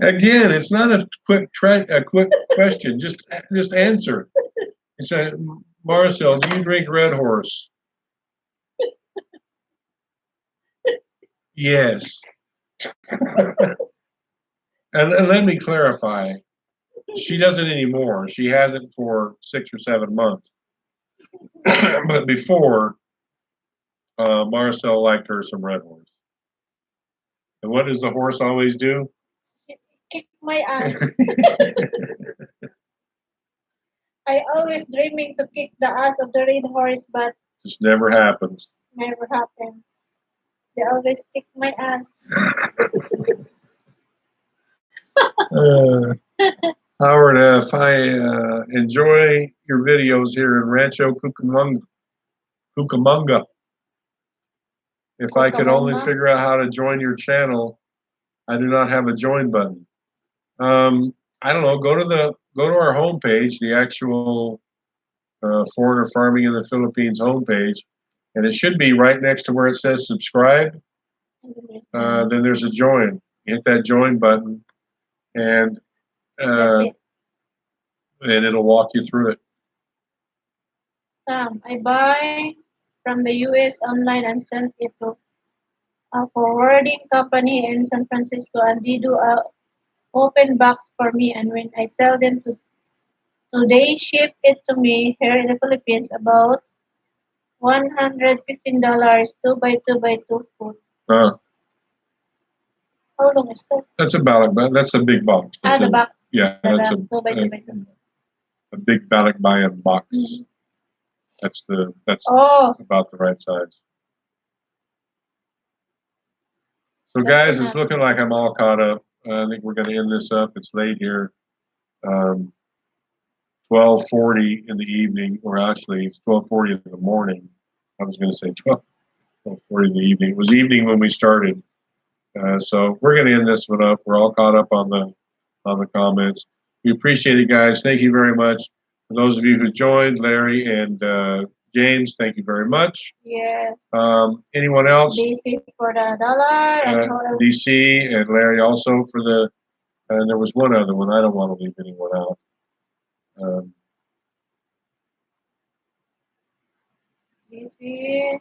Again, it's not a quick question. Just answer. It's a Marcel. Do you drink Red Horse? Yes. And let me clarify. She doesn't anymore. She hasn't for 6 or 7 months. But before, Marcel liked her some Red Horse. And what does the horse always do? Kick my ass. I always dreaming to kick the ass of the red horse, but Just never happens. never happened. They always kick my ass. Uh, Howard F., I enjoy your videos here in Rancho Cucamonga. If I could only Cucamonga? figure out how to join your channel, I do not have a join button. I don't know. Go to our homepage, the actual Foreigner Farming in the Philippines homepage, and it should be right next to where it says subscribe. Then there's a join. You hit that join button, and That's it. it'll walk you through it. Sam, I buy from the US online and send it to a forwarding company in San Francisco, and they do a open box for me. And when I tell them to they ship it to me here in the Philippines, about $115, 2 by 2 by 2 foot. Uh, How long is that? that's a ballot, but that's a big box. That's The box. Yeah, The that's box, 2 by 2 by 2. a big ballot buy-in box. Mhm. That's Oh, about the right size. So, that's guys, it's enough. looking like I'm all caught up. I think we're going to end this up. It's late here. 12:40 in the evening, or actually it's 12:40 in the morning. I was going to say 12:40 in the evening. It was evening when we started. So we're going to end this one up. We're all caught up on the comments. We appreciate it, guys. Thank you very much. For those of you who joined, Larry and James, thank you very much. Yes. Anyone else? DC for the dollar and DC and Larry also for the. And there was one other one. I don't want to leave anyone out. DC. It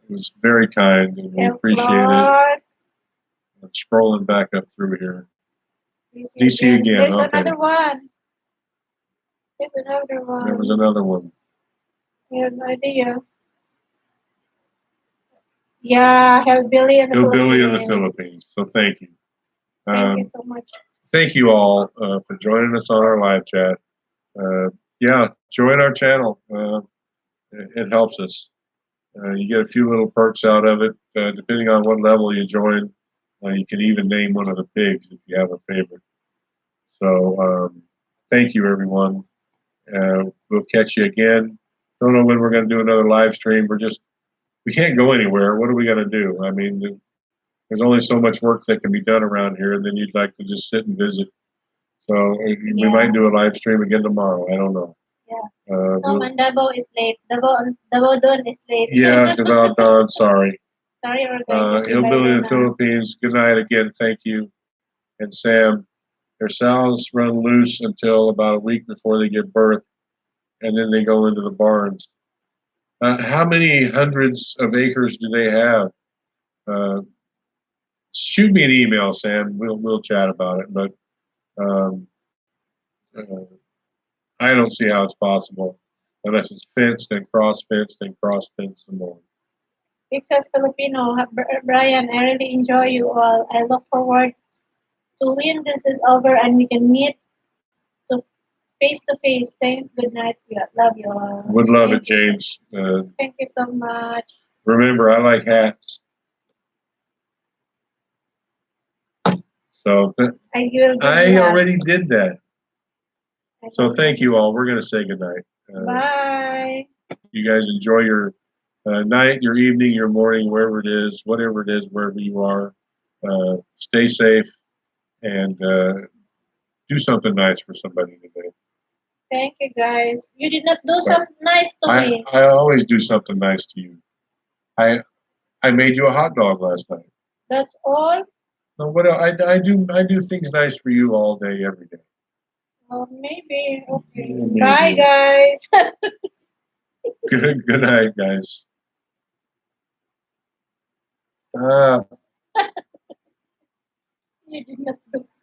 was very kind, and we appreciate it. I'm scrolling back up through here. DC again. There's Okay. another one. There's another one. There was another one. I have no idea. Yeah, Hillbilly in the Hillbilly in the Philippines. Philippines. So thank you. Thank you so much. Thank you all for joining us on our live chat. Yeah, join our channel. It helps us. You get a few little perks out of it. Depending on what level you join, you can even name one of the pigs if you have a favorite. So thank you, everyone. We'll catch you again. Don't know when we're going to do another live stream. We can't go anywhere. What are we going to do? I mean, there's only so much work that can be done around here, and then you'd like to just sit and visit. So we might do a live stream again tomorrow. I don't know. Yeah. Someone Davao is late. Davao Don is late. Yeah, Davao Don, sorry. Sorry, we're going to see Hillbilly in the Philippines. Good night again. Thank you. And Sam, their sows run loose until about a week before they give birth, and then they go into the barns. How many hundreds of acres do they have? Shoot me an email, Sam. We'll chat about it. But I don't see how it's possible unless it's fenced and cross-fenced and cross-fenced some more. Texas Filipino, Brian, I really enjoy you all. I look forward to when this is over and we can meet to face. Thanks. Good night. Love you all. Would love it, James. Thank you so much. Remember, I like hats. So I already did that. So thank you all. We're going to say goodnight. Bye. You guys enjoy your night, your evening, your morning, wherever it is, whatever it is, wherever you are. Stay safe and do something nice for somebody today. Thank you, guys. You did not do something nice to me. I always do something nice to you. I made you a hot dog last night. That's all. So what else? I do things nice for you all day, every day. Maybe. Okay. Bye, Maybe. guys. Good night, guys. Ah. You did not do